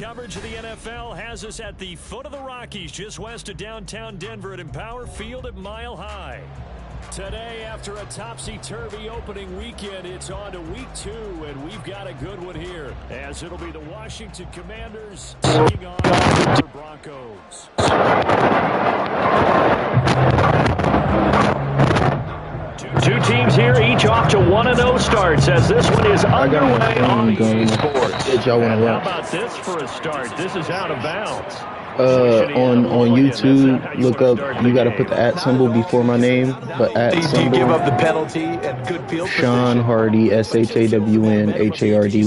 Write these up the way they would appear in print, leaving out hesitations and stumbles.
coverage of the NFL has us at the foot of the Rockies, just west of downtown Denver at Empower Field at Mile High. Today, after a topsy-turvy opening weekend, it's on to week 2, and we've got a good one here, as it'll be the Washington Commanders taking on the Denver Broncos. Two teams here, each off to 1-0 starts, as this one is underway on EA Sports. How about this for a start? This is out of bounds. On YouTube, look up, you got to put the @ symbol before my name, but @ symbol. Do you give up the penalty and good field position? Sean Hardy, SHAWNHARDY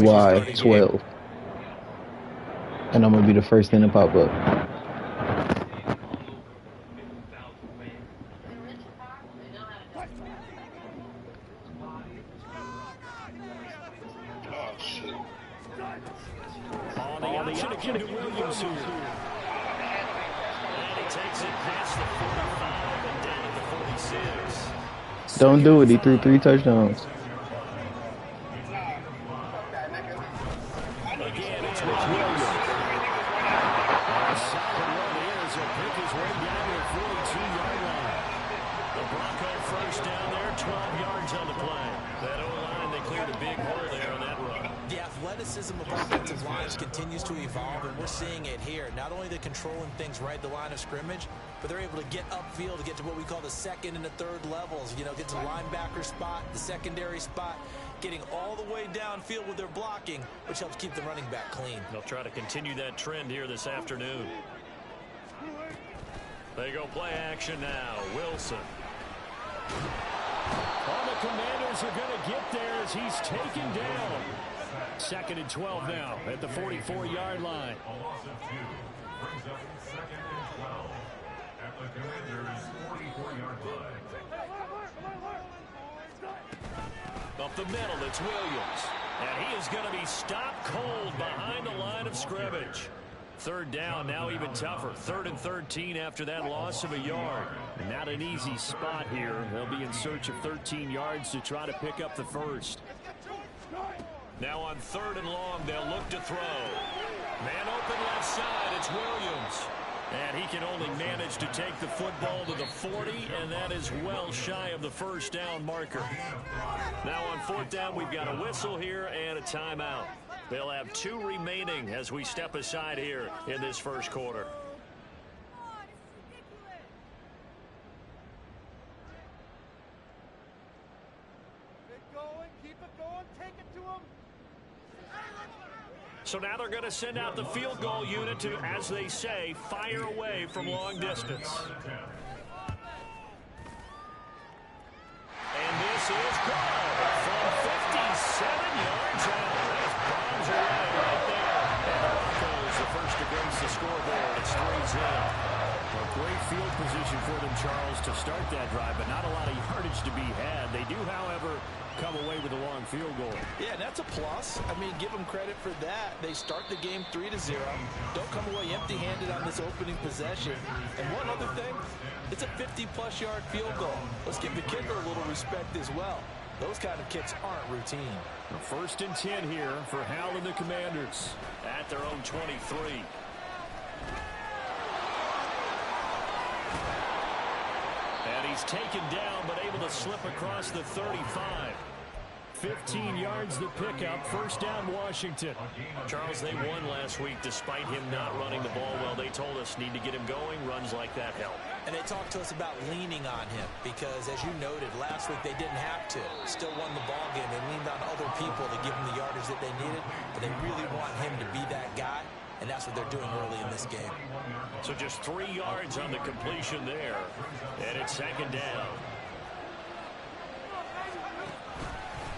12. And I'm going to be the first thing to pop up. On the action to Williams here. And he takes it past the 45 and down at the 46. Don't do it. He threw 3 touchdowns. Again, it's Rich Williams. A solid run here as he'll pick his way down to the 42-yard line. The Bronco first down there, 12 yards on the play. That O-line, they cleared a big hole there on that run. The athleticism of offensive lines continues to evolve, and we're seeing it here. Not only they're controlling things right at the line of scrimmage, but they're able to get upfield to get to what we call the second and the third levels. You know, get to the linebacker spot, the secondary spot, getting all the way downfield with their blocking, which helps keep the running back clean. They'll try to continue that trend here this afternoon. They go play action now. Wilson. All the Commanders are going to get there as he's taken down. 2nd and 12 now at the 44-yard line. Up the middle, it's Williams. And he is going to be stopped cold behind the line of scrimmage. 3rd down, now even tougher. 3rd and 13 after that loss of a yard. Not an easy spot here. They'll be in search of 13 yards to try to pick up the first. Now on 3rd and long, they'll look to throw. Man open left side, it's Williams. And he can only manage to take the football to the 40, and that is well shy of the first down marker. Now on 4th down, we've got a whistle here and a timeout. They'll have 2 remaining as we step aside here in this first quarter. So now they're going to send out the field goal unit to, as they say, fire away from long distance. And this is good from 57 yards out. That's bombs away right there. And the Broncos the first to grace the scoreboard. It's 3-0. A great field position for them, Charles, to start that drive, but not a lot of yardage to be had. They do, however, come away with a long field goal. Yeah, that's a plus. I mean, give them credit for that. They start the game 3-0. Don't come away empty-handed on this opening possession. And one other thing, it's a 50-plus yard field goal. Let's give the kicker a little respect as well. Those kind of kicks aren't routine. 1st and 10 here for Hal and the Commanders at their own 23. And he's taken down, but able to slip across the 35. 15 yards the pickup. 1st down, Washington. Charles, they won last week despite him not running the ball well. They told us need to get him going. Runs like that help. And they talked to us about leaning on him because, as you noted, last week they didn't have to. Still won the ball game. They leaned on other people to give them the yardage that they needed, but they really want him to be that guy, and that's what they're doing early in this game. So just 3 yards on the completion there, and it's 2nd down.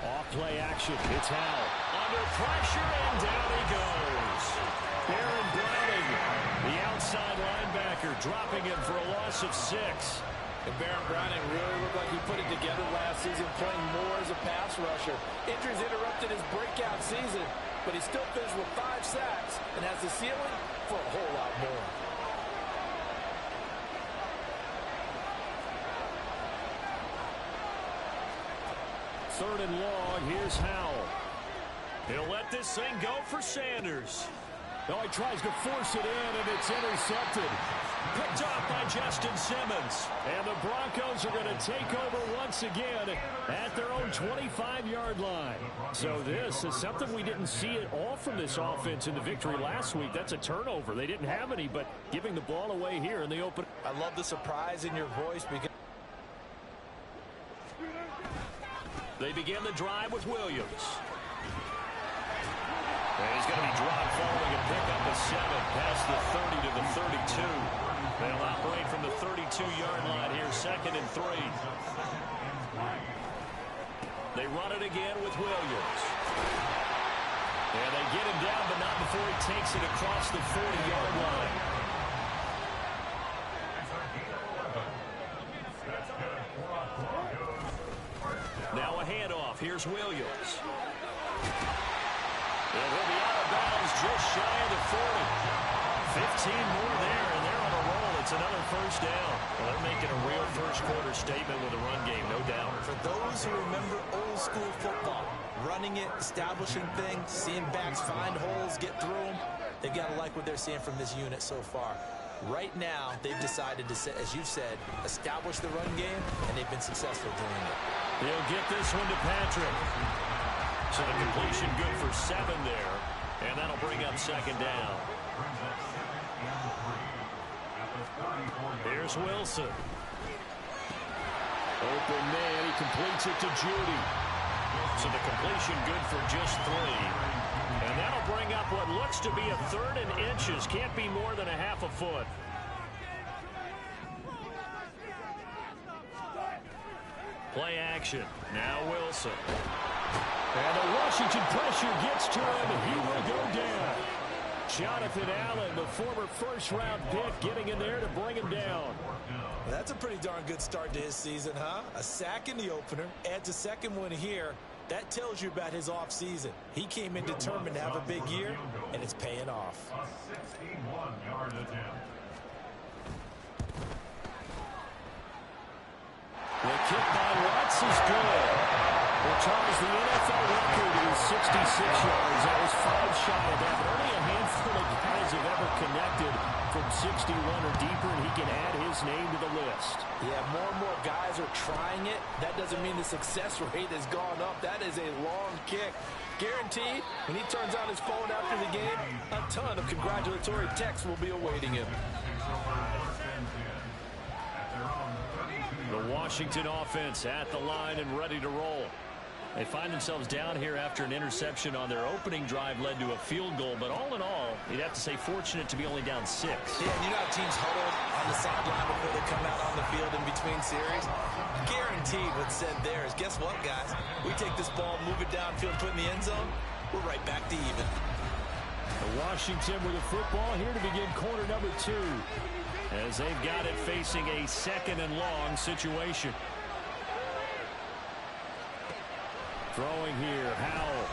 Off-play action. It's Hal. Under pressure, and down he goes. Aaron Browning, the outside linebacker, dropping him for a loss of 6. And Baron Browning really looked like he put it together last season, playing more as a pass rusher. Injuries interrupted his breakout season, but he still finished with 5 sacks and has the ceiling for a whole lot more. Third and long, here's Howell. He'll let this thing go for Sanders. Oh, he tries to force it in, and it's intercepted. Picked off by Justin Simmons. And the Broncos are going to take over once again at their own 25-yard line. So this is something we didn't see at all from this offense in the victory last week. That's a turnover. They didn't have any, but giving the ball away here in the open. I love the surprise in your voice because they begin the drive with Williams. And he's going to be dropped following a pickup of 7 past the 30 to the 32. They'll operate from the 32-yard line here, 2nd and 3. They run it again with Williams. And they get him down, but not before he takes it across the 40-yard line. Now a handoff. Here's Williams. And he'll be out of bounds just shy of the 40. 15 more there, and they're on a roll. It's another first down. Well, they're making a real first-quarter statement with a run game, no doubt. for those who remember old-school football, running it, establishing things, seeing backs find holes, get through them, they've got to like what they're seeing from this unit so far. Right now, they've decided to, as you said, establish the run game, and they've been successful doing it. He'll get this one to Patrick. So the completion good for 7 there, and that'll bring up 2nd down. Here's Wilson. Open man, he completes it to Judy. So the completion good for just 3. And that'll bring up what looks to be a 3rd and inches. Can't be more than a half a foot. Play action. Now Wilson. And the Washington pressure gets to him, and he will go down. Jonathan Allen, the former first-round pick, getting in there to bring him down. Well, that's a pretty darn good start to his season, huh? A sack in the opener, adds a 2nd one here. That tells you about his offseason. He came in determined to have a big year, and it's paying off. A 61-yard attempt. The kick by Watts is good. Which ties the NFL record is 66 yards. That was 5 shy of that. But only a handful of guys have ever connected from 61 or deeper, and he can add his name to the list. Yeah, more and more guys are trying it. That doesn't mean the success rate has gone up. That is a long kick. Guaranteed, when he turns on his phone after the game, a ton of congratulatory texts will be awaiting him. The Washington offense at the line and ready to roll. They find themselves down here after an interception on their opening drive led to a field goal. But all in all, you'd have to say fortunate to be only down 6. Yeah, and you know how teams huddle on the sideline before they come out on the field in between series? Guaranteed what's said there is, guess what, guys? We take this ball, move it downfield, put it in the end zone, we're right back to even. The Washington with the football here to begin quarter number 2. As they've got it facing a 2nd and long situation. Throwing here, Howell.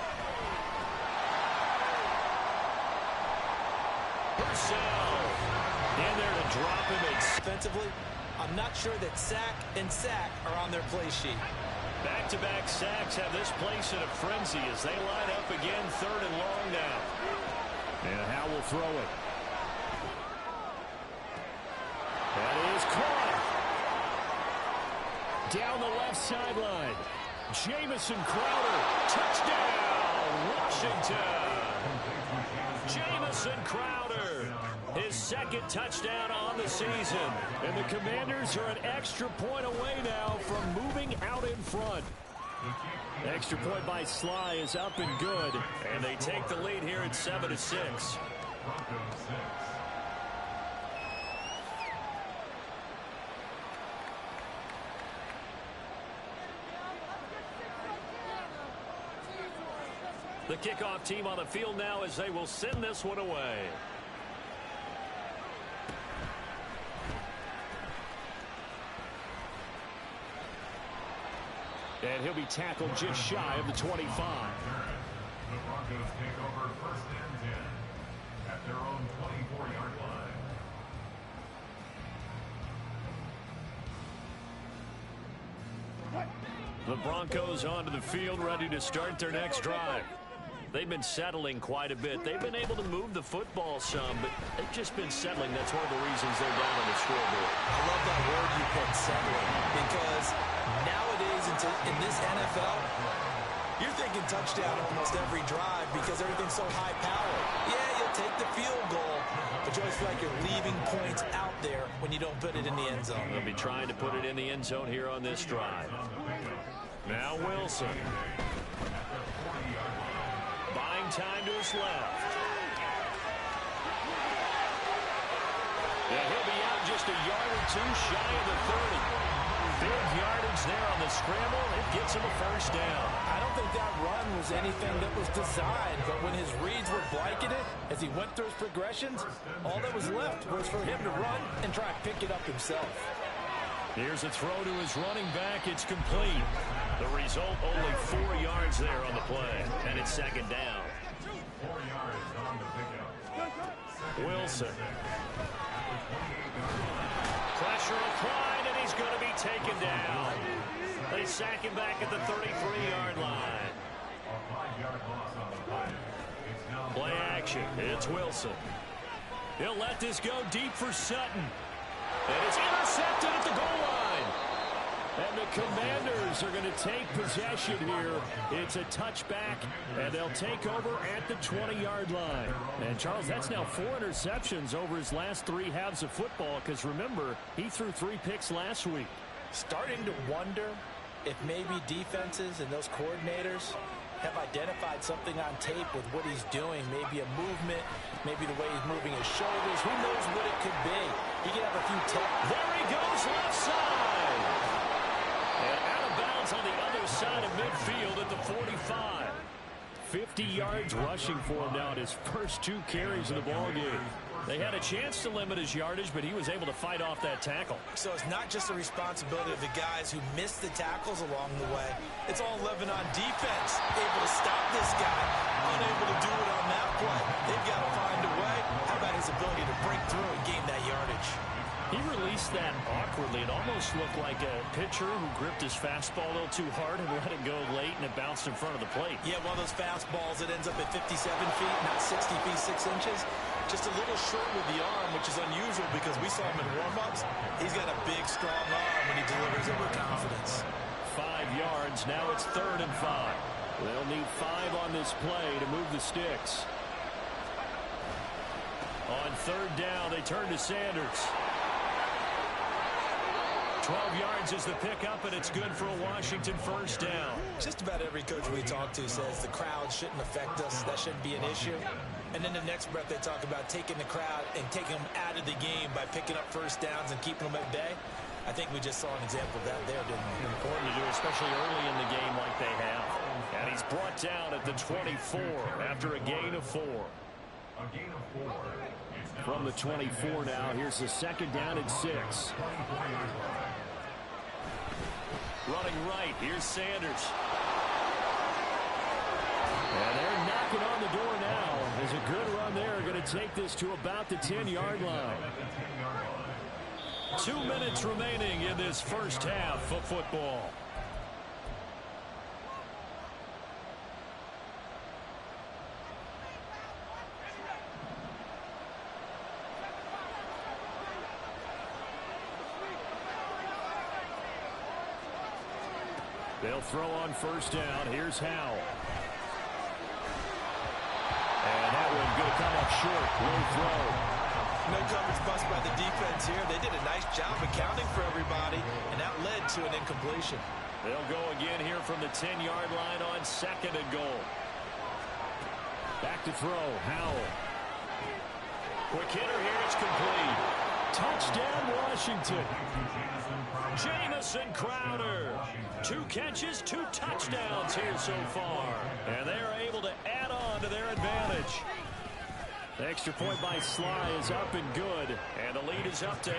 Purcell in there to drop him. Defensively, I'm not sure that sack and sack are on their play sheet. Back-to-back sacks have this place in a frenzy as they line up again, 3rd and long now. And Howell will throw it. That is caught. Down the left sideline. Jamison Crowder. Touchdown, Washington. Jamison Crowder. His 2nd touchdown on the season. And the Commanders are an extra point away now from moving out in front. Extra point by Sly is up and good. And they take the lead here at 7-6. The kickoff team on the field now as they will send this one away. And he'll be tackled just shy of the 25. The Broncos take over 1st and 10 at their own 24-yard line. The Broncos onto the field ready to start their next drive. They've been settling quite a bit. They've been able to move the football some, but they've just been settling. That's one of the reasons they're down on the scoreboard. I love that word you picked, settling, because nowadays in this NFL, you're thinking touchdown almost every drive because everything's so high power. Yeah, you'll take the field goal, but you always feel like you're leaving points out there when you don't put it in the end zone. They'll be trying to put it in the end zone here on this drive. Now Wilson. Buying time to his left. And he'll be out just a yard or two shy of the 30. Big yardage there on the scramble. It gets him a first down. I don't think that run was anything that was designed, but when his reads were blanketed, as he went through his progressions, all that was left was for him to run and try and pick it up himself. Here's a throw to his running back. It's complete. The result, only 4 yards there on the play, and it's second down. 4 yards on the pickup. Wilson. Pressure applied, and he's going to be taken down. They sack him back at the 33-yard line. A 5-yard loss on the play. It's now Play action. It's Wilson. He'll let this go deep for Sutton. And it's intercepted at the goal line. And the Commanders are going to take possession here. It's a touchback, and they'll take over at the 20-yard line. And, Charles, that's now 4 interceptions over his last 3 halves of football, because, remember, he threw 3 picks last week. Starting to wonder if maybe defenses and those coordinators have identified something on tape with what he's doing. Maybe a movement, maybe the way he's moving his shoulders. Who knows what it could be? He could have a few tips. There he goes, left side. And out of bounds on the other side of midfield at the 45. 50 yards rushing for him now at his first 2 carries of the ballgame. They had a chance to limit his yardage, but he was able to fight off that tackle. So it's not just the responsibility of the guys who missed the tackles along the way. It's all living on defense. Able to stop this guy, unable to do it on that play. They've got to find a way. How about his ability to break through and gain that yardage? He released that awkwardly. It almost looked like a pitcher who gripped his fastball a little too hard and let it go late, and it bounced in front of the plate. Yeah, one of those fastballs that ends up at 57 feet, not 60 feet, 6 inches. Just a little short with the arm, which is unusual because we saw him in warm-ups. He's got a big, strong arm when he delivers it with confidence. 5 yards. Now it's 3rd and 5. They'll need 5 on this play to move the sticks. On 3rd down, they turn to Sanders. 12 yards is the pickup, and it's good for a Washington first down. Just about every coach we talk to says the crowd shouldn't affect us. That shouldn't be an issue. And then the next breath they talk about taking the crowd and taking them out of the game by picking up first downs and keeping them at bay. I think we just saw an example of that there, didn't we? Important to do, especially early in the game like they have. And he's brought down at the 24 after a gain of 4. a gain of 4. From the 24 now, here's the 2nd down and 6. Running right, here's Sanders. And they're knocking on the door now. There's a good run there. Going to take this to about the 10-yard line. 2 minutes remaining in this first half of football. They'll throw on first down. Here's Howell. And that one going to come up short. Low throw. No coverage bust by the defense here. They did a nice job accounting for everybody, and that led to an incompletion. They'll go again here from the 10-yard line on 2nd and goal. Back to throw. Howell. Quick hitter here. It's complete. Touchdown, Washington. Jamison Crowder. 2 catches, 2 touchdowns here so far. And they're able to add on to their advantage. The extra point by Sly is up and good. And the lead is up to 8.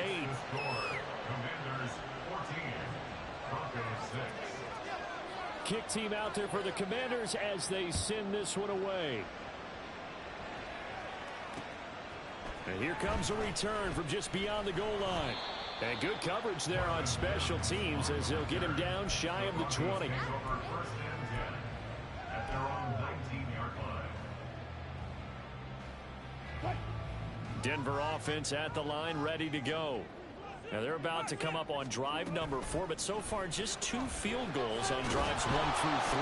Commanders 14, Broncos 6. Kick team out there for the Commanders as they send this one away. And here comes a return from just beyond the goal line. And good coverage there on special teams as they'll get him down shy of the 20. Take over 1st and 10 at their own 19-yard line. Denver offense at the line, ready to go. Now they're about to come up on drive number 4, but so far just 2 field goals on drives 1 through 3.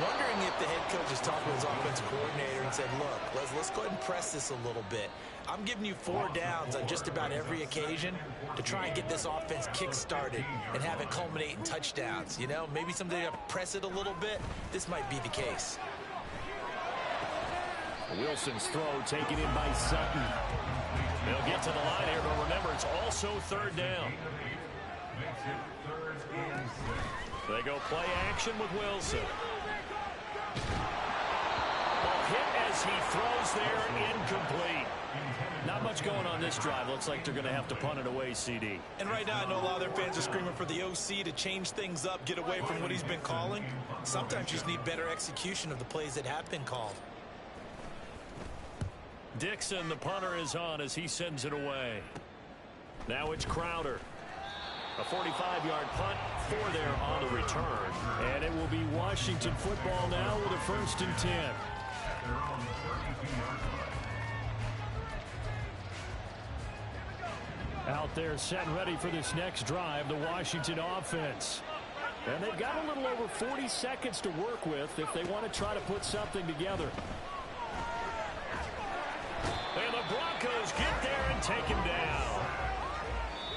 Wondering if the head coach is talking to his offensive coordinator and said, look, let's go ahead and press this a little bit. I'm giving you 4 downs on just about every occasion to try and get this offense kick-started and have it culminate in touchdowns. You know, maybe someday to press it a little bit. This might be the case. Wilson's throw taken in by Sutton. They'll get to the line here, but remember, it's also 3rd down. They go play action with Wilson. Ball hit as he throws there, incomplete. Not much going on this drive. Looks like they're going to have to punt it away, CD. And right now, I know a lot of their fans are screaming for the OC to change things up, get away from what he's been calling. Sometimes you just need better execution of the plays that have been called. Dixon, the punter, is on as he sends it away. Now it's Crowder. A 45-yard punt, 4 there on the return. And it will be Washington football now with a 1st and 10. Out there set and ready for this next drive, the Washington offense. And they've got a little over 40 seconds to work with if they want to try to put something together. And the Broncos get there and take him down.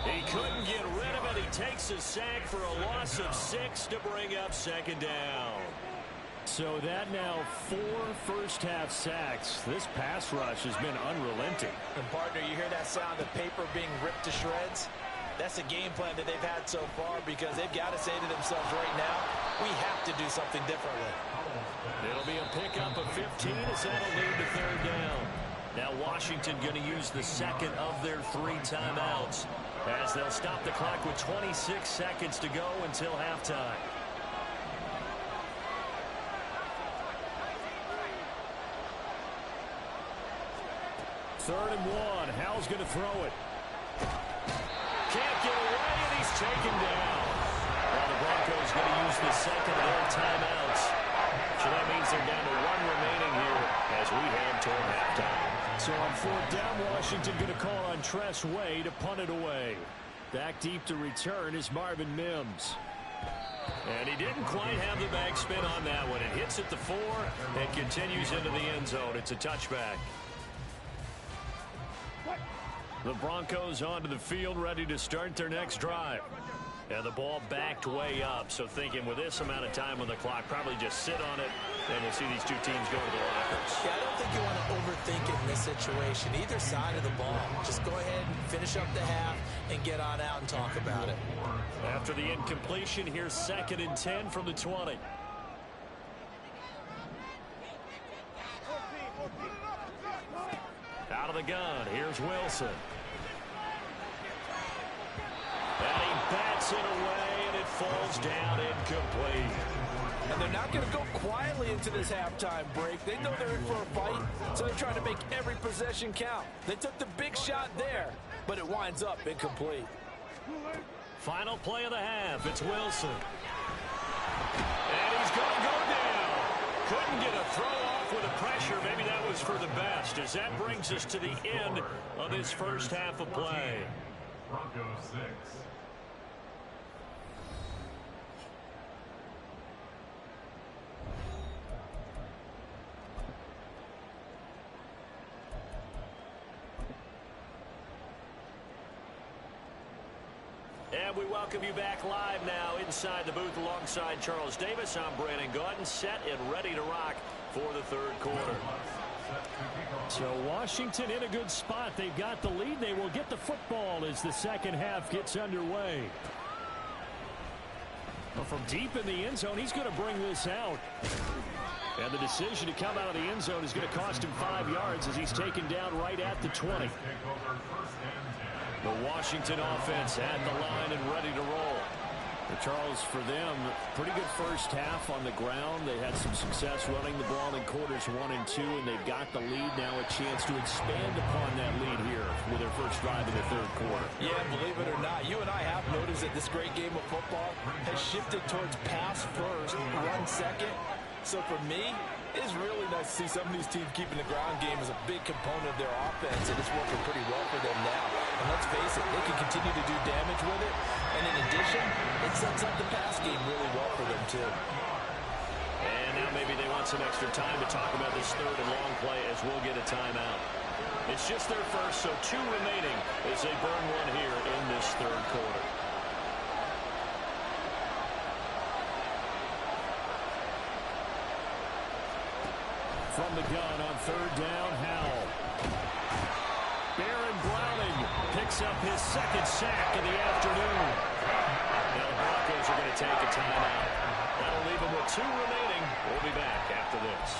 He couldn't get rid of it. He takes a sack for a loss of 6 to bring up 2nd down. So that now 4 first-half sacks. This pass rush has been unrelenting. And partner, you hear that sound of paper being ripped to shreds? That's a game plan that they've had so far because they've got to say to themselves right now, we have to do something differently. It'll be a pickup of 15 as that'll lead to 3rd down. Now Washington going to use the 2nd of their 3 timeouts as they'll stop the clock with 26 seconds to go until halftime. Third and 1. Hal's going to throw it. Can't get away, and he's taken down. Well, the Broncos going to use the 2nd of their timeouts. So that means they're down to 1 remaining here as we head toward halftime. So on 4th down, Washington going to call on Tress Way to punt it away. Back deep to return is Marvin Mims. And he didn't quite have the back spin on that one. It hits at the 4 and continues into the end zone. It's a touchback. The Broncos onto the field, ready to start their next drive. And the ball backed way up, so thinking with this amount of time on the clock, probably just sit on it, and we'll see these 2 teams go to the lockers. Yeah, I don't think you want to overthink it in this situation. Either side of the ball. Just go ahead and finish up the half and get on out and talk about it. After the incompletion, here's 2nd and 10 from the 20. Out of the gun, here's Wilson. And he bats it away, and it falls down incomplete. And they're not going to go quietly into this halftime break. They know they're in for a fight, so they're trying to make every possession count. They took the big shot there, but it winds up incomplete. Final play of the half, it's Wilson. And he's going to go down. Couldn't get a throw off with the pressure. Maybe that was for the best, as that brings us to the end of this first half of play. Broncos 6. And we welcome you back live now inside the booth alongside Charles Davis. I'm Brandon Gaudin, set and ready to rock for the 3rd quarter. So Washington in a good spot. They've got the lead. They will get the football as the 2nd half gets underway. Well, from deep in the end zone, he's going to bring this out. And the decision to come out of the end zone is going to cost him 5 yards as he's taken down right at the 20. The Washington offense at the line and ready to roll. But Charles, for them, pretty good first half on the ground. They had some success running the ball in quarters 1 and 2, and they've got the lead now, a chance to expand upon that lead here with their first drive in the 3rd quarter. Yeah, believe it or not, you and I have noticed that this great game of football has shifted towards pass first, run second. So for me, It is really nice to see some of these teams keeping the ground game as a big component of their offense, and it's working pretty well for them now. And let's face it, they can continue to do damage with it. And in addition, it sets up the pass game really well for them, too. And now maybe they want some extra time to talk about this third and long play as we'll get a timeout. It's just their first, so 2 remaining as they burn one here in this third quarter. From the gun on third down, Howell. Baron Browning picks up his second sack of the afternoon. Now the Broncos are going to take a timeout. That'll leave them with 2 remaining. We'll be back after this.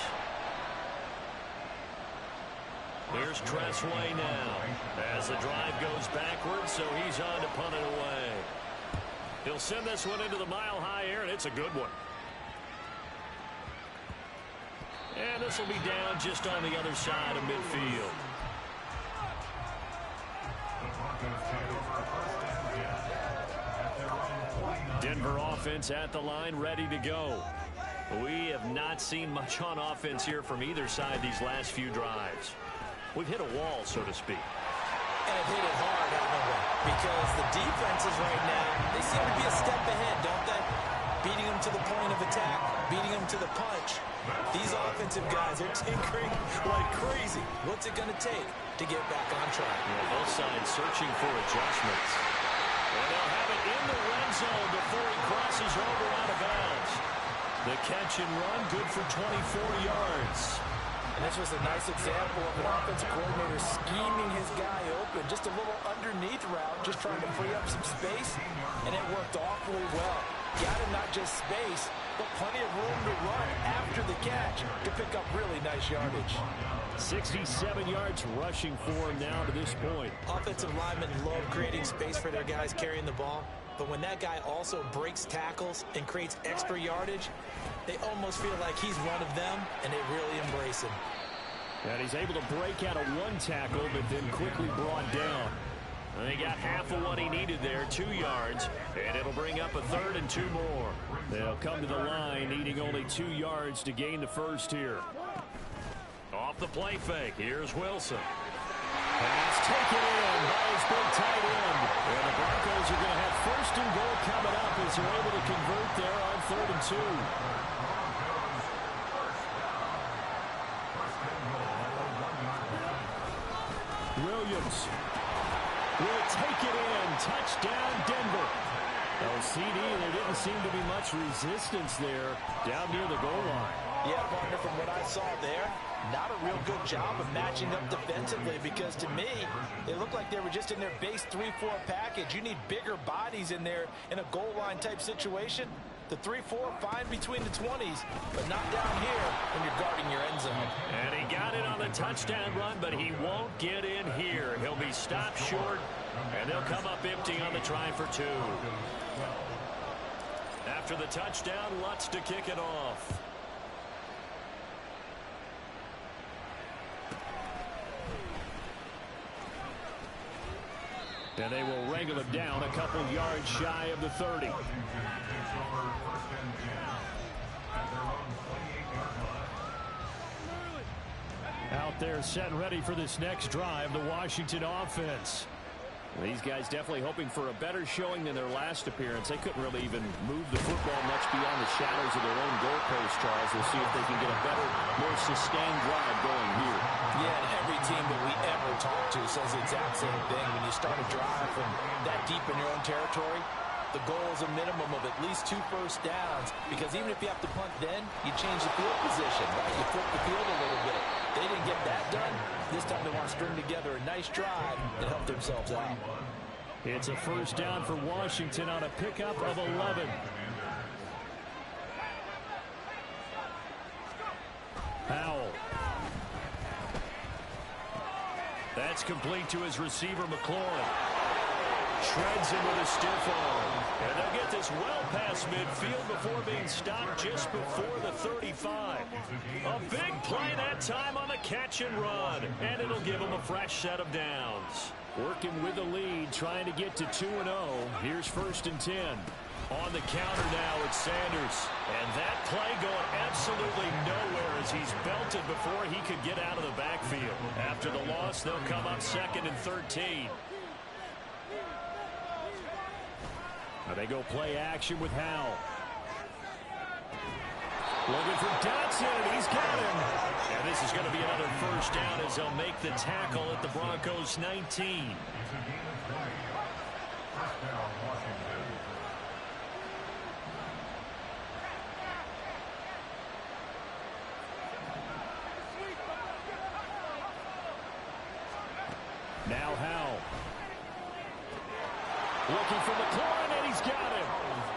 Here's Tressway now as the drive goes backwards, so he's on to punt it away. He'll send this one into the mile-high air, and it's a good one. And this will be down just on the other side of midfield. Denver offense at the line, ready to go. We have not seen much on offense here from either side these last few drives. We've hit a wall, so to speak. And have hit it hard, haven't we? Because the defenses right now, they seem to be a step ahead, don't they? Beating them to the point of attack, beating them to the punch. These offensive guys are tinkering like crazy. What's it going to take to get back on track? Yeah, both sides searching for adjustments. And they'll have it in the red zone before he crosses over out of bounds. The catch and run, good for 24 yards. And this was a nice example of an offensive coordinator scheming his guy open. Just a little underneath route, just trying to free up some space. And it worked awfully well. Got him not just space, but plenty of room to run after the catch to pick up really nice yardage. 67 yards rushing for him now to this point. Offensive linemen love creating space for their guys carrying the ball. But when that guy also breaks tackles and creates extra yardage, they almost feel like he's one of them, and they really embrace him. And he's able to break out of one tackle, but then quickly brought down. And they got half of what he needed there, 2 yards, and it'll bring up a 3rd and 2 more. They'll come to the line, needing only 2 yards to gain the first here. Off the play fake, here's Wilson. Pass taken in by his big tight end. And the Broncos are going to have 1st and goal coming up as they're able to convert there on 3rd and 2. Williams will take it in. Touchdown, Denver. Oh, CD, there didn't seem to be much resistance there down near the goal line. Yeah, partner, from what I saw there, not a real good job of matching up defensively, because to me, they looked like they were just in their base 3-4 package. You need bigger bodies in there in a goal line type situation. The 3-4, fine between the 20s, but not down here when you're guarding your end zone. And he got it on the touchdown run, but he won't get in here. He'll be stopped short, and they'll come up empty on the try for 2. After the touchdown, Lutz to kick it off. And they will wrangle him down a couple yards shy of the 30. Out there set and ready for this next drive, the Washington offense. These guys definitely hoping for a better showing than their last appearance. They couldn't really even move the football much beyond the shadows of their own goalpost, Charles. We'll see if they can get a better, more sustained drive going here. Yeah, and every team that we ever talk to says the exact same thing. When you start a drive from that deep in your own territory, the goal is a minimum of at least 2 first downs, because even if you have to punt then, you change the field position, right? You flip the field a little bit. They didn't get that done. This time they want to string together a nice drive and help themselves out. It's a first down for Washington on a pickup of 11. Howell. That's complete to his receiver, McLaurin. Shreds him with a stiff arm. And they'll get this well past midfield before being stopped just before the 35. A big play that time on the catch and run. And it'll give them a fresh set of downs. Working with the lead, trying to get to 2-0. Here's 1st and 10. On the counter now, it's Sanders. And that play going absolutely nowhere as he's belted before he could get out of the backfield. After the loss, they'll come up 2nd and 13. Now they go play action with Howell. Looking for Dotson, and he's got him. And this is going to be another first down as they'll make the tackle at the Broncos' 19. Now Howell. Looking for McLaurin, and he's got him.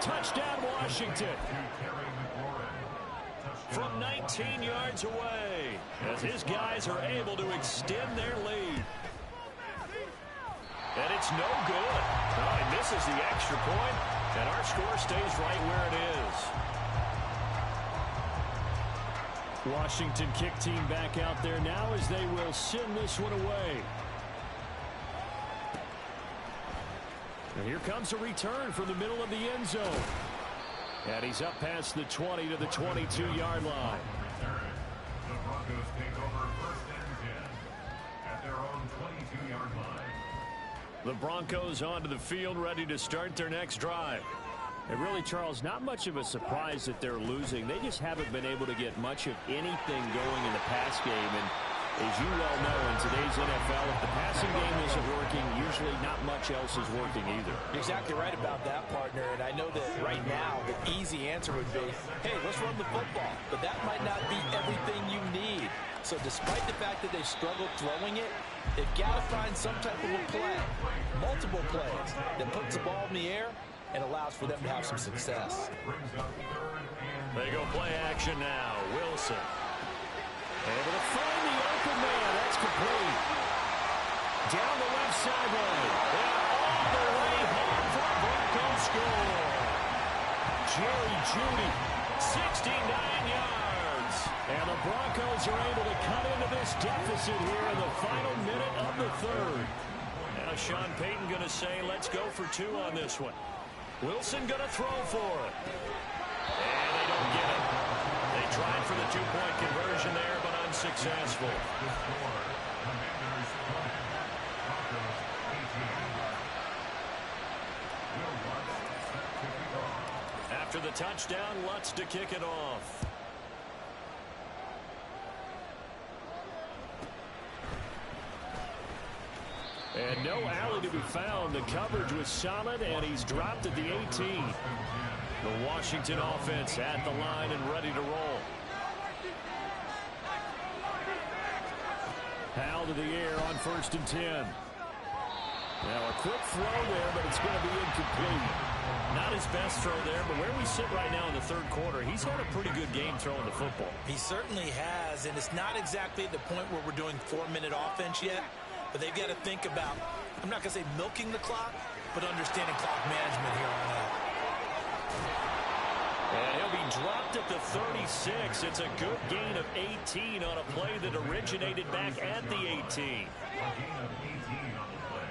Touchdown, Washington. From 19 yards away, as his guys are able to extend their lead. And it's no good. Oh, he misses the extra point, and our score stays right where it is. Washington kick team back out there now as they will send this one away. And here comes a return from the middle of the end zone. And he's up past the 20 to the 22-yard line. The Broncos take over 1st and 10 at their own 22-yard line. The Broncos onto the field, ready to start their next drive. And really, Charles, not much of a surprise that they're losing. They just haven't been able to get much of anything going in the pass game. And as you well know, in today's NFL, if the passing game isn't working, usually not much else is working either. You're exactly right about that, partner. And I know that right now the easy answer would be, hey, let's run the football. But that might not be everything you need. So despite the fact that they've struggled throwing it, they've got to find some type of a play, multiple plays, that puts the ball in the air and allows for them to have some success. They go play action now. Wilson. Able to find the open man. That's complete. Down the left sideline. And all the way home for a Broncos score. Jerry Jeudy, 69 yards. And the Broncos are able to cut into this deficit here in the final minute of the third. Now Sean Payton going to say, let's go for 2 on this one. Wilson going to throw for it. And they don't get it. They tried for the 2-point conversion there, but unsuccessful. After the touchdown, Lutz to kick it off. And no alley to be found. The coverage was solid, and he's dropped at the 18. The Washington offense at the line and ready to roll. Howell to the air on 1st and 10. Now a quick throw there, but it's going to be incomplete. Not his best throw there, but where we sit right now in the third quarter, he's had a pretty good game throwing the football. He certainly has, and it's not exactly at the point where we're doing 4-minute offense yet. But they've got to think about, I'm not going to say milking the clock, but understanding clock management here on out. And he'll be dropped at the 36. It's a good gain of 18 on a play that originated back at the 18. A gain of 18 on the play.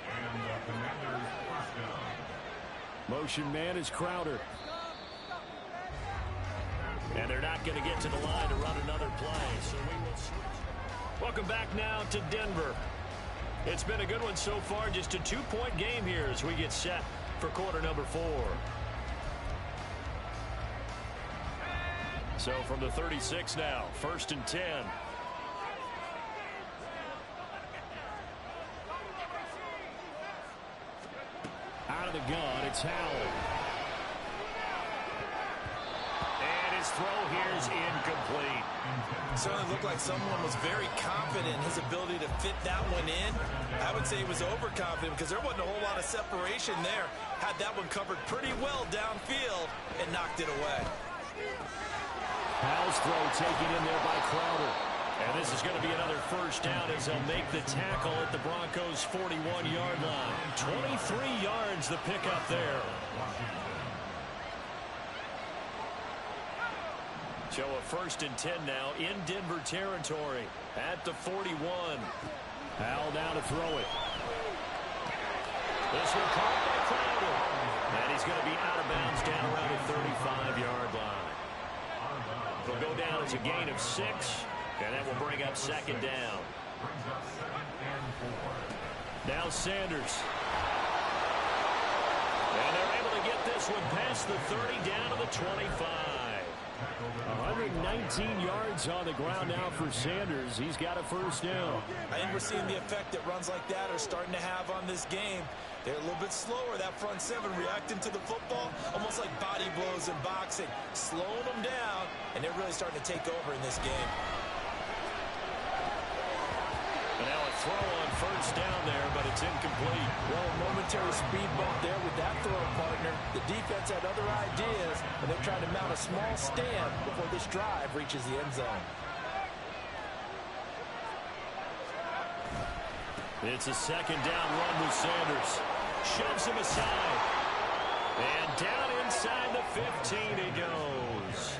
And the Commanders first down. Motion man is Crowder. And they're not going to get to the line to run another play, so we will switch. Welcome back now to Denver. It's been a good one so far, just a 2-point game here as we get set for quarter number 4. So from the 36 now, 1st and 10. Out of the gun, it's Howell. His throw here is incomplete. Certainly looked like someone was very confident in his ability to fit that one in. I would say he was overconfident because there wasn't a whole lot of separation there. Had that one covered pretty well downfield and knocked it away. Howell's throw taken in there by Crowder. And this is going to be another first down as they'll make the tackle at the Broncos' 41-yard line. 23 yards the pickup there. So a 1st and 10 now in Denver territory at the 41. Howell down to throw it. This one caught by Crowder. And he's going to be out of bounds down around the 35-yard line. It'll go down as a gain of 6, and that will bring up second down. Now Sanders. And they're able to get this one past the 30 down to the 25. 119 yards on the ground now for Sanders. He's got a first down. I think we're seeing the effect that runs like that are starting to have on this game. They're a little bit slower, that front seven, reacting to the football, almost like body blows in boxing, slowing them down, and they're really starting to take over in this game. And now a throw on first down there, but it's incomplete. Well, a momentary speed bump there with that throw partner. The defense had other ideas, and they're trying to mount a small stand before this drive reaches the end zone. It's a second down run with Sanders. Shoves him aside. And down inside the 15 he goes.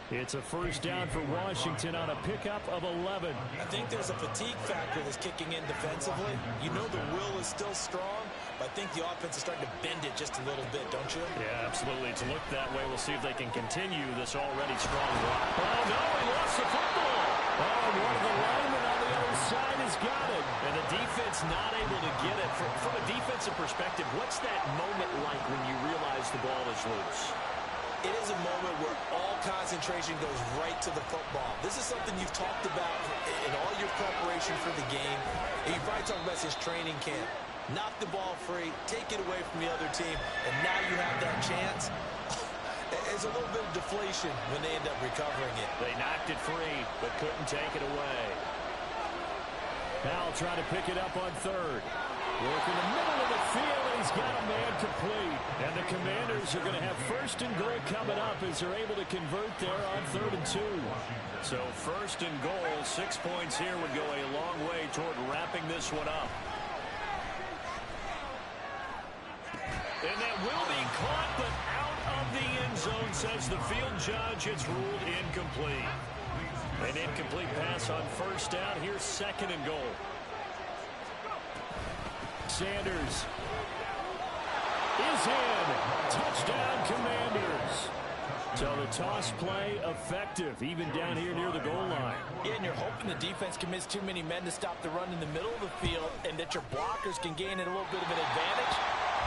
It's a first down for Washington on a pickup of 11. I think there's a fatigue factor that's kicking in defensively. You know the will is still strong, but I think the offense is starting to bend it just a little bit, don't you? Yeah, absolutely. To look that way, we'll see if they can continue this already strong block. Oh, no, he lost the football. Oh, one of the linemen on the other side has got it. And the defense not able to get it. From a defensive perspective, what's that moment like when you realize the ball is loose? It is a moment where all concentration goes right to the football. This is something you've talked about in all your preparation for the game. And you probably talked about since training camp. Knock the ball free, take it away from the other team, and now you have that chance. There's a little bit of deflation when they end up recovering it. They knocked it free, but couldn't take it away. Now trying to pick it up on third. Work in the middle of the field, and he's got a man complete. And the Commanders are going to have first and goal coming up as they're able to convert there on 3rd and 2. So first and goal, 6 points here would go a long way toward wrapping this one up. And that will be caught, but out of the end zone, says the field judge. It's ruled incomplete. An incomplete pass on first down. Here's 2nd and goal. Sanders is in. Touchdown, Commanders. So the toss play effective, even down here near the goal line. Yeah, and you're hoping the defense commits too many men to stop the run in the middle of the field and that your blockers can gain a little bit of an advantage.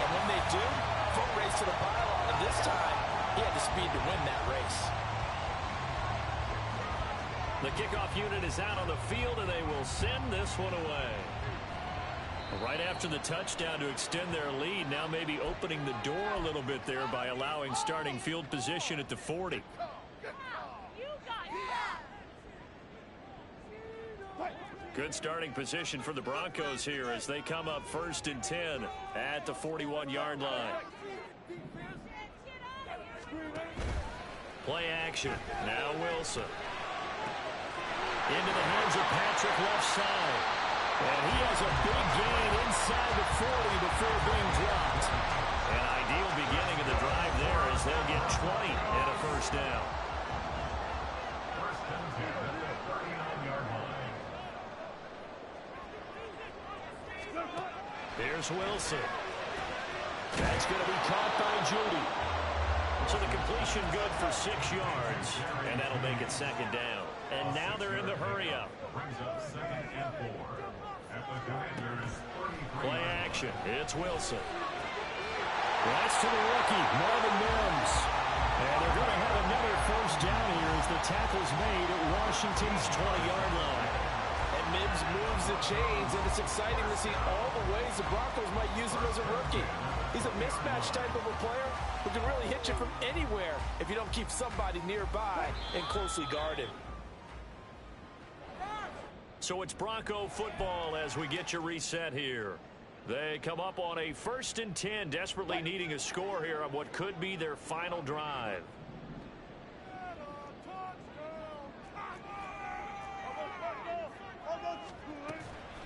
And when they do, foot race to the pylon. And this time, he had the speed to win that race. The kickoff unit is out on the field, and they will send this one away. Right after the touchdown to extend their lead, now maybe opening the door a little bit there by allowing starting field position at the 40. Good starting position for the Broncos here as they come up 1st and 10 at the 41-yard line. Play action. Now Wilson. Into the hands of Patrick left side. And he has a big gain inside the 40 before being dropped. An ideal beginning of the drive there as they'll get 20 and a first down. First and 10 at the 39-yard line. Here's Wilson. That's going to be caught by Judy. So the completion good for 6 yards, and that'll make it 2nd down. And now they're in the hurry-up. Brings up 2nd and 4 at the Commanders' 33. Play action. It's Wilson. That's to the rookie, Marvin Mims. And they're going to have another first down here as the tackle's made at Washington's 20-yard line. And Mims moves the chains, and it's exciting to see all the ways the Broncos might use him as a rookie. He's a mismatch type of a player who can really hit you from anywhere if you don't keep somebody nearby and closely guarded. So it's Bronco football as we get you reset here. They come up on a 1st and 10, desperately needing a score here on what could be their final drive.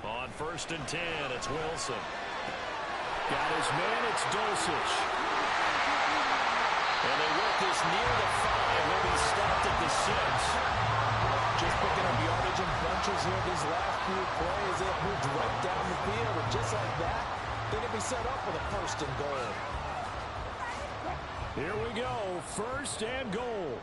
On 1st and 10, it's Wilson. Got his man, it's Dosich. And they work this near the 5. He'll be stopped at the 6. Just picking up yardage in bunches here these last few plays. They have moved right down the field, and just like that, they can be set up with a 1st and goal. Here we go, first and goal.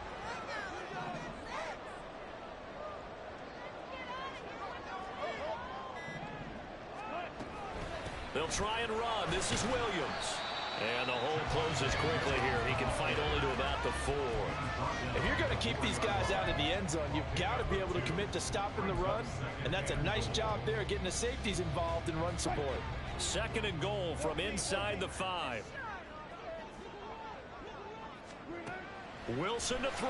They'll try and run. This is Williams. And the hole closes quickly here. He can fight only to about the 4. If you're going to keep these guys out of the end zone, you've got to be able to commit to stopping the run. And that's a nice job there, getting the safeties involved in run support. Second and goal from inside the 5. Wilson to throw.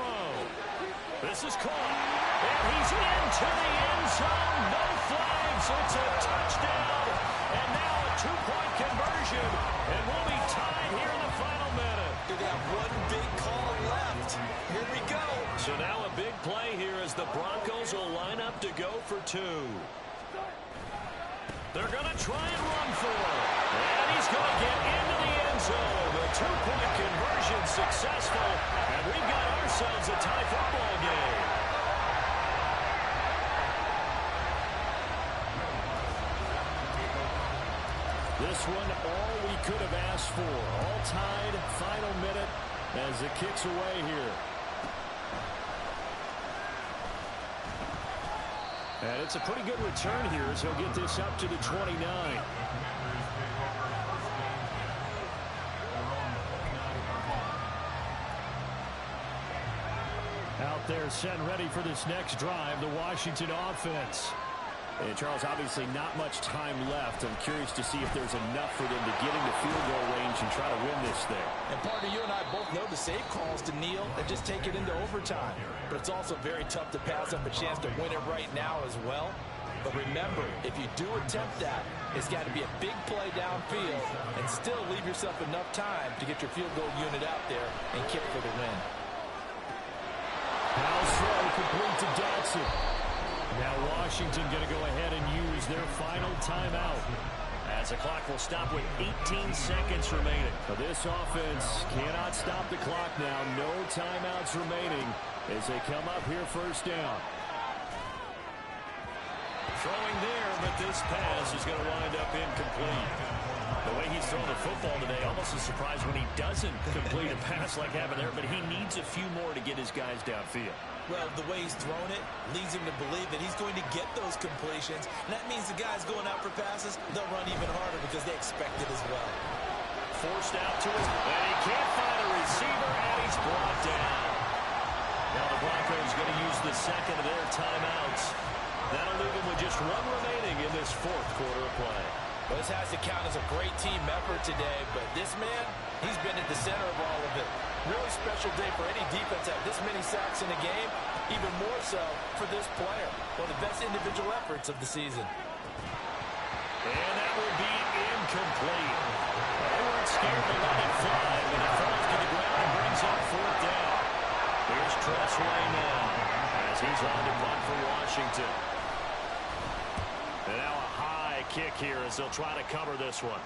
This is caught. And he's into the end zone. No flags. It's a touchdown. And now a 2-point conversion. And we'll be tied here in the final minute. They got one big call left. Here we go. So now a big play here as the Broncos will line up to go for 2. They're going to try and run for it. And he's going to get into the end zone. The 2-point conversion successful. And we've got ourselves a tie football game. This one all we could have asked for. All tied, final minute as it kicks away here. And it's a pretty good return here as he'll get this up to the 29. Out there set and ready for this next drive, the Washington offense. And Charles, obviously not much time left. I'm curious to see if there's enough for them to get into field goal range and try to win this thing. And partner, you and I both know the safe calls to kneel and just take it into overtime. But it's also very tough to pass up a chance to win it right now as well. But remember, if you do attempt that, it's got to be a big play downfield and still leave yourself enough time to get your field goal unit out there and kick for the win. Now throw complete to Dotson. Now Washington going to go ahead and use their final timeout. As the clock will stop with 18 seconds remaining. But this offense cannot stop the clock now. No timeouts remaining as they come up here first down. Throwing there, but this pass is going to wind up incomplete. The way he's thrown the football today, almost a surprise when he doesn't complete a pass like happened there, but he needs a few more to get his guys downfield. Well, the way he's thrown it leads him to believe that he's going to get those completions. And that means the guys going out for passes, they'll run even harder because they expect it as well. Forced out to his, and he can't find a receiver, and he's brought down. Now the Broncos going to use the second of their timeouts. That'll leave them with just one remaining in this fourth quarter of play. Well, this has to count as a great team effort today, but this man, he's been at the center of all of it. Really special day for any defense to have this many sacks in a game, even more so for this player. One of the best individual efforts of the season. And that will be incomplete. They weren't scared to let it fly, but it falls to the ground and brings up fourth down. Here's Tressway now as he's on to punt for Washington. And now a high kick here as they'll try to cover this one.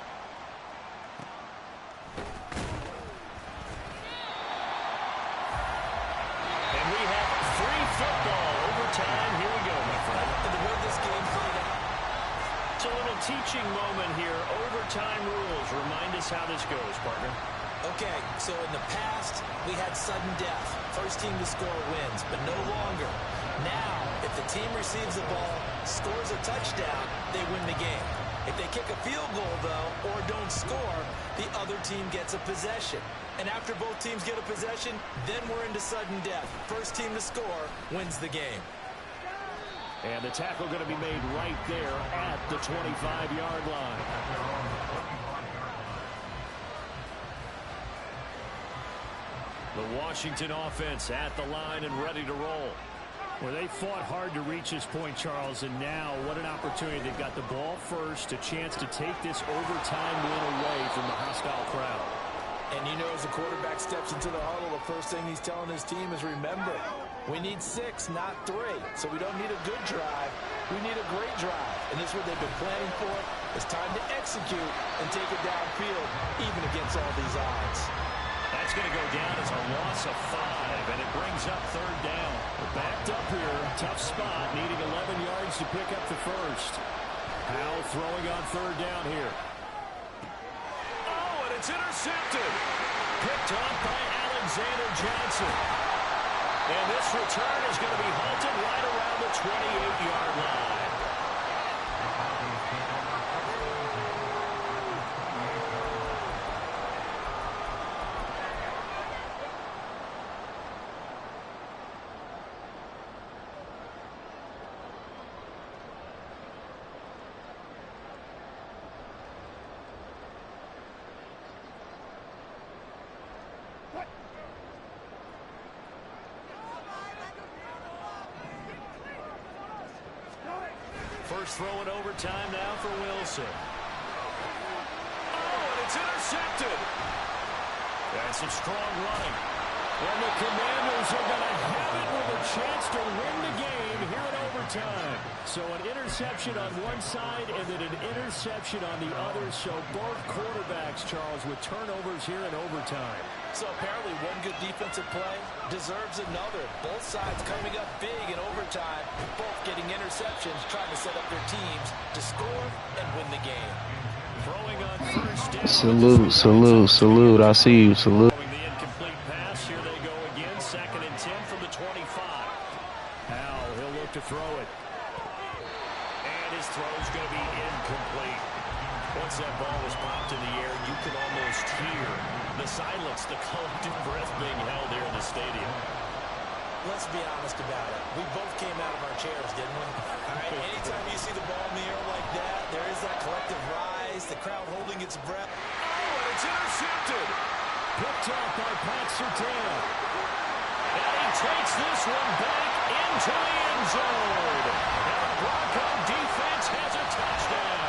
And we have free football overtime. Here we go, my friend. And the way this game played out. It's a little teaching moment here. Overtime rules. Remind us how this goes, partner. Okay, so in the past, we had sudden death. First team to score wins, but no longer. Now, if the team receives the ball, scores a touchdown, they win the game. If they kick a field goal, though, or don't score, the other team gets a possession. And after both teams get a possession, then we're into sudden death. First team to score wins the game. And the tackle going to be made right there at the 25-yard line. The Washington offense at the line and ready to roll. Well, they fought hard to reach this point, Charles, and now what an opportunity. They've got the ball first, a chance to take this overtime win away from the hostile crowd. And you know, as the quarterback steps into the huddle, the first thing he's telling his team is, remember, we need 6, not 3. So we don't need a good drive. We need a great drive. And this is what they've been planning for. It's time to execute and take it downfield, even against all these odds. That's going to go down as a loss of 5, and it brings up third down. We're backed up here. Tough spot, needing 11 yards to pick up the first. Powell throwing on third down here. Oh, and it's it's intercepted. Picked off by Alexander Johnson. And this return is going to be halted right around the 28-yard line. First throw in overtime now for Wilson. Oh, and it's intercepted. That's some strong running. And the Commanders are going to have it with a chance to win the game here in overtime. So an interception on one side and then an interception on the other. So both quarterbacks, Charles, with turnovers here in overtime. So apparently one good defensive play deserves another. Both sides coming up big in overtime, both getting interceptions, trying to set up their teams to score and win the game. Throwing on first down. Salute, salute, salute. I see you. Salute. The incomplete pass. Here they go again. 2nd and 10 from the 25. Howell, he'll look to throw it. And his throw's going to be incomplete. Once that ball was popped in the air, you could almost hear the silence, the collective breath being held here in the stadium. Let's be honest about it. We both came out of our chairs, didn't we? All right, anytime you see the ball in the air like that, there is that collective rise, the crowd holding its breath. Oh, and it's intercepted. Picked off by Pat Surtain. And he takes this one back into the end zone. And the Bronco defense has a touchdown.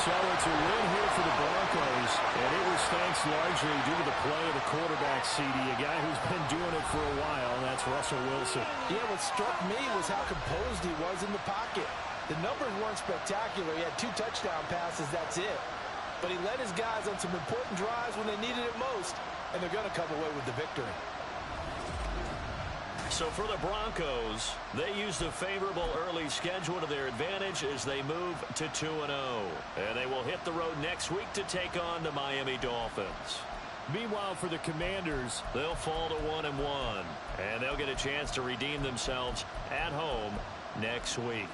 So it's a win here for the Broncos, and it was thanks largely due to the play of the quarterback, CD, a guy who's been doing it for a while, and that's Russell Wilson. Yeah, what struck me was how composed he was in the pocket. The numbers weren't spectacular. He had 2 touchdown passes, that's it. But he led his guys on some important drives when they needed it most, and they're going to come away with the victory. So for the Broncos, they used a favorable early schedule to their advantage as they move to 2-0. And they will hit the road next week to take on the Miami Dolphins. Meanwhile, for the Commanders, they'll fall to 1-1. And they'll get a chance to redeem themselves at home next week.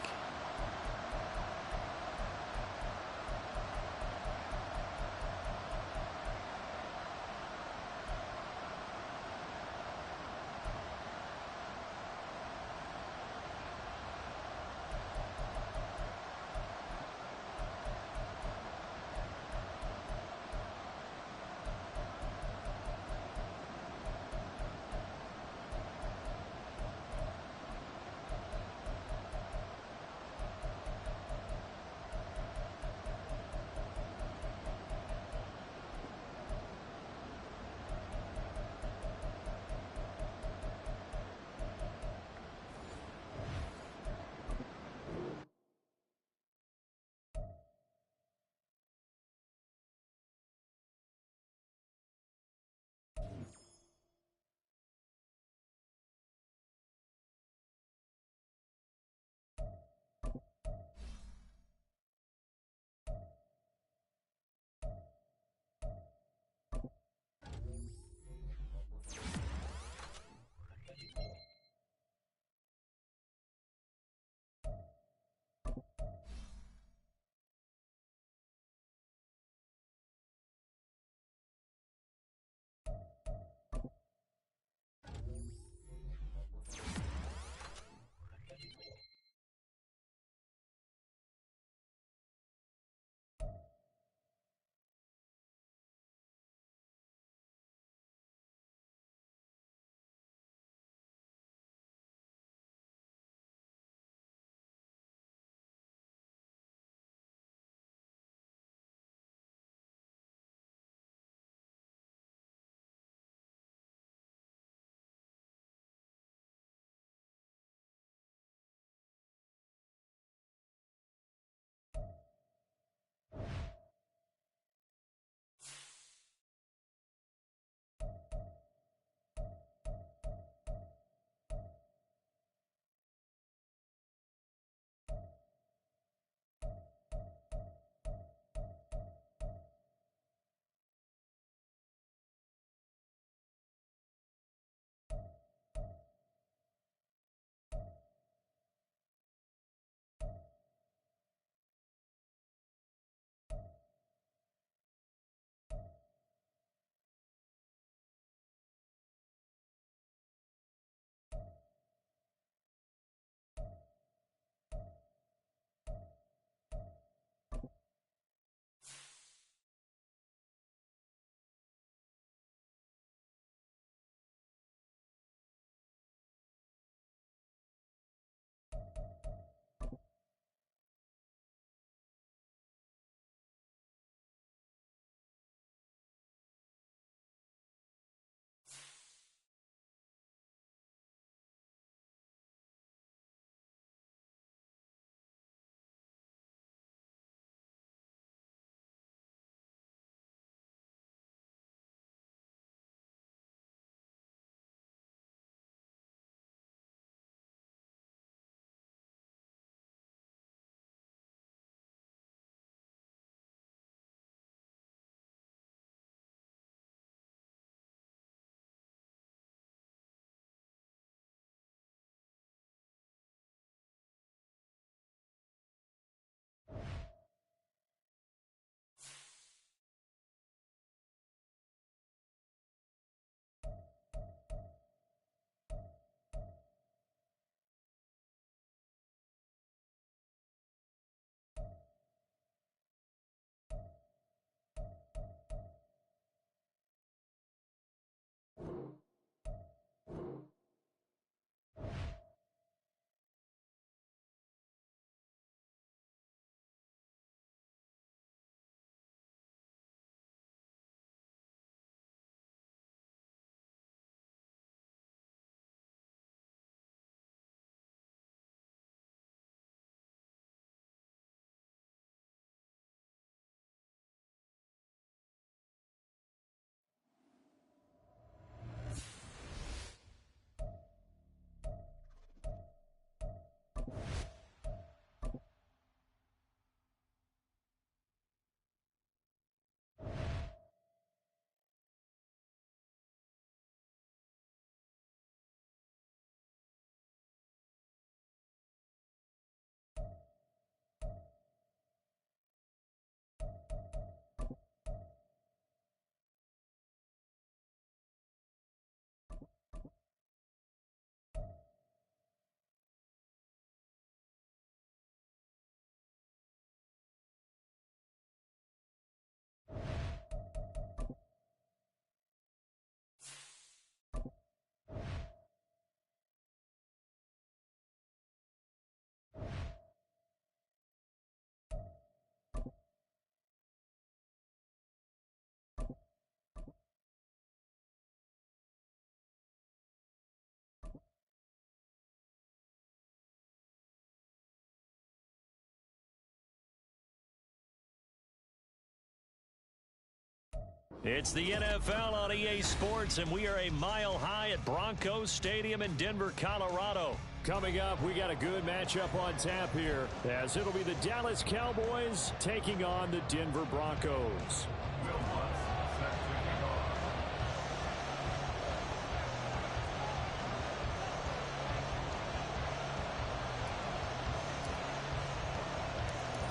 It's the NFL on EA Sports, and we are a mile high at Broncos Stadium in Denver, Colorado. Coming up, we got a good matchup on tap here, as it'll be the Dallas Cowboys taking on the Denver Broncos.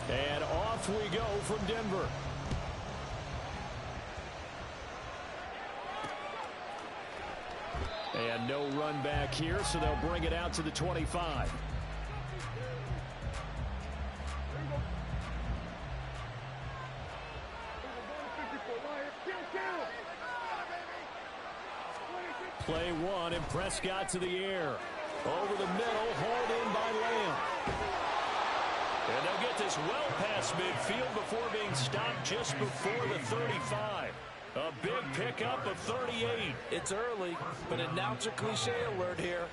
And off we go from Denver. And no run back here, so they'll bring it out to the 25. Play one, and Prescott to the air. Over the middle, hauled in by Lamb. And they'll get this well past midfield before being stopped just before the 35. A big pickup of 38. It's early, but announcer cliche alert here.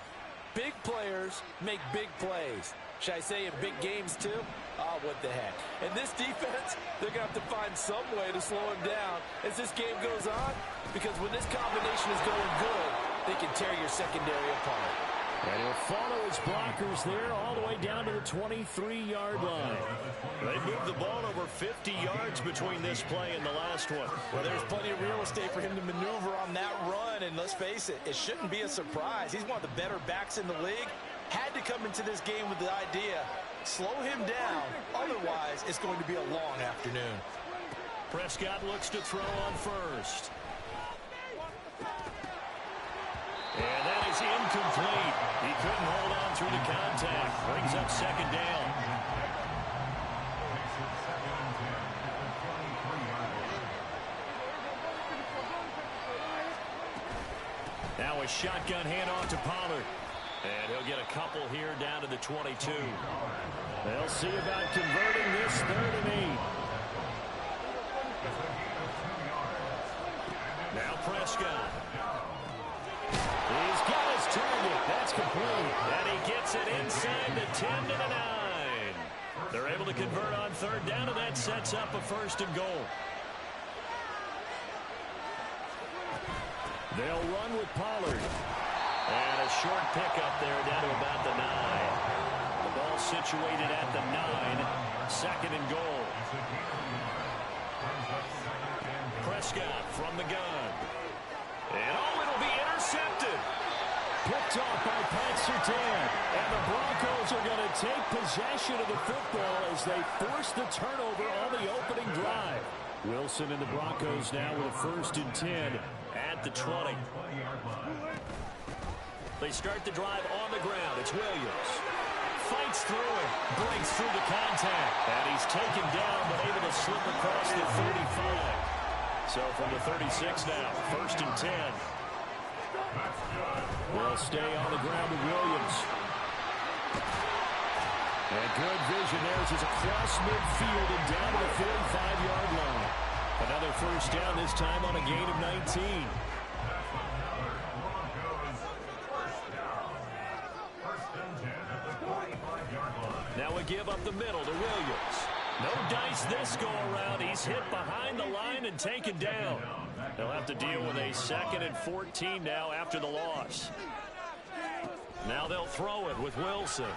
Big players make big plays. Should I say in big games too? Oh, what the heck. And this defense, they're going to have to find some way to slow him down as this game goes on, because when this combination is going good, they can tear your secondary apart. And he'll follow his blockers there all the way down to the 23-yard line. They moved the ball over 50 yards between this play and the last one. Well, there's plenty of real estate for him to maneuver on that run, and let's face it, it shouldn't be a surprise. He's one of the better backs in the league. Had to come into this game with the idea, slow him down, otherwise it's going to be a long afternoon. Prescott looks to throw on first. And that is incomplete. He couldn't hold on through the contact. Brings up second down. Now a shotgun handoff to Pollard. And he'll get a couple here down to the 22. They'll see about converting this 3rd and 8. Now Prescott. He's got his target. That's complete. And he gets it inside the 10 to the 9. They're able to convert on 3rd down, and that sets up a 1st and goal. They'll run with Pollard. And a short pickup there down to about the 9. The ball situated at the 9. 2nd and goal. Prescott from the gun. And it'll be intercepted. Picked off by Pat Surtain. And the Broncos are going to take possession of the football as they force the turnover on the opening drive. Wilson and the Broncos now with a 1st and 10 at the 20. They start the drive on the ground. It's Williams. Fights through it. Breaks through the contact. And he's taken down but able to slip across the 35. So from the 36 now, 1st and 10. Will stay on the ground with Williams. And good vision there as he's across midfield and down to the 45-yard line. Another 1st down, this time on a gain of 19. Now a give up the middle to Williams. No dice this go around. He's hit behind the line and taken down. They'll have to deal with a 2nd and 14 now after the loss. Now they'll throw it with Wilson.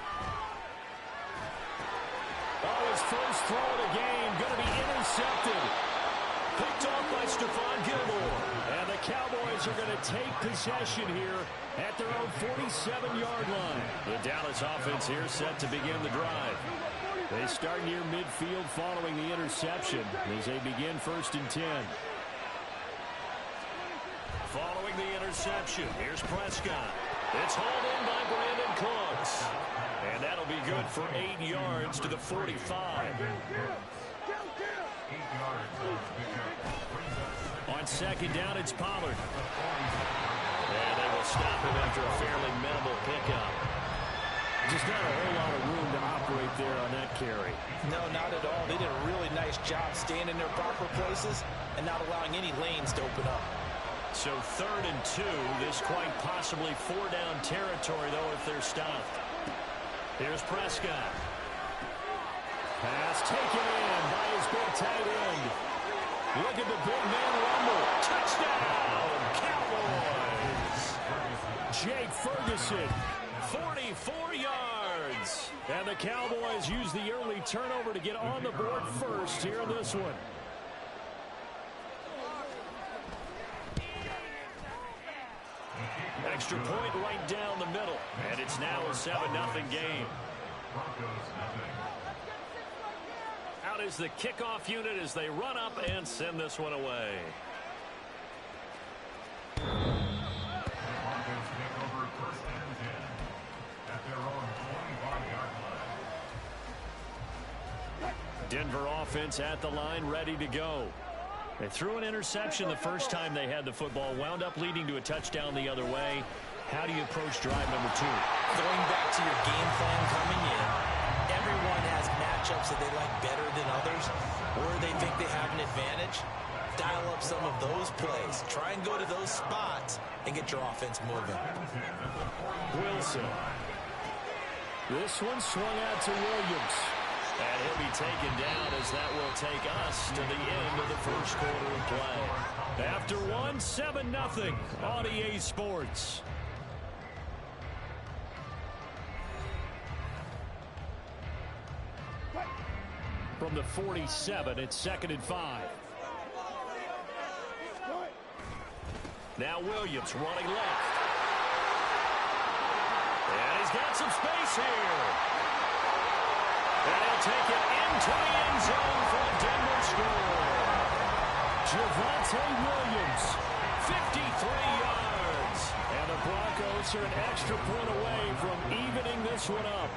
Oh, his first throw of the game going to be intercepted. Picked off by Stephon Gilmore. And the Cowboys are going to take possession here at their own 47-yard line. The Dallas offense here set to begin the drive. They start near midfield following the interception as they begin 1st and 10. Following the interception, here's Prescott. It's hauled in by Brandon Cooks. And that'll be good for 8 yards to the 45. On 2nd down, it's Pollard. And they will stop him after a fairly minimal pickup. Just not a whole lot of room to operate there on that carry. No, not at all. They did a really nice job staying in their proper places and not allowing any lanes to open up. So 3rd and 2. This quite possibly 4-down territory, though, if they're stopped. Here's Prescott. Pass taken in by his big tight end. Look at the big man rumble. Touchdown, Cowboys. Jake Ferguson, 44 yards. And the Cowboys use the early turnover to get on the board first here in this one. Extra point right down the middle. And it's now a 7-0 game. Out is the kickoff unit as they run up and send this one away. Denver offense at the line, ready to go. They threw an interception the first time they had the football, wound up leading to a touchdown the other way. How do you approach drive number 2? Going back to your game plan coming in, everyone has matchups that they like better than others, or they think they have an advantage. Dial up some of those plays. Try and go to those spots and get your offense moving. Wilson. This one swung out to Williams. And he'll be taken down as that will take us to the end of the first quarter of play. After 7-0 on EA Sports. From the 47, it's 2nd and 5. Now Williams running left. And he's got some space here. And he'll take it into the end zone for a Denver score. Javonte Williams, 53 yards. And the Broncos are an extra point away from evening this one up.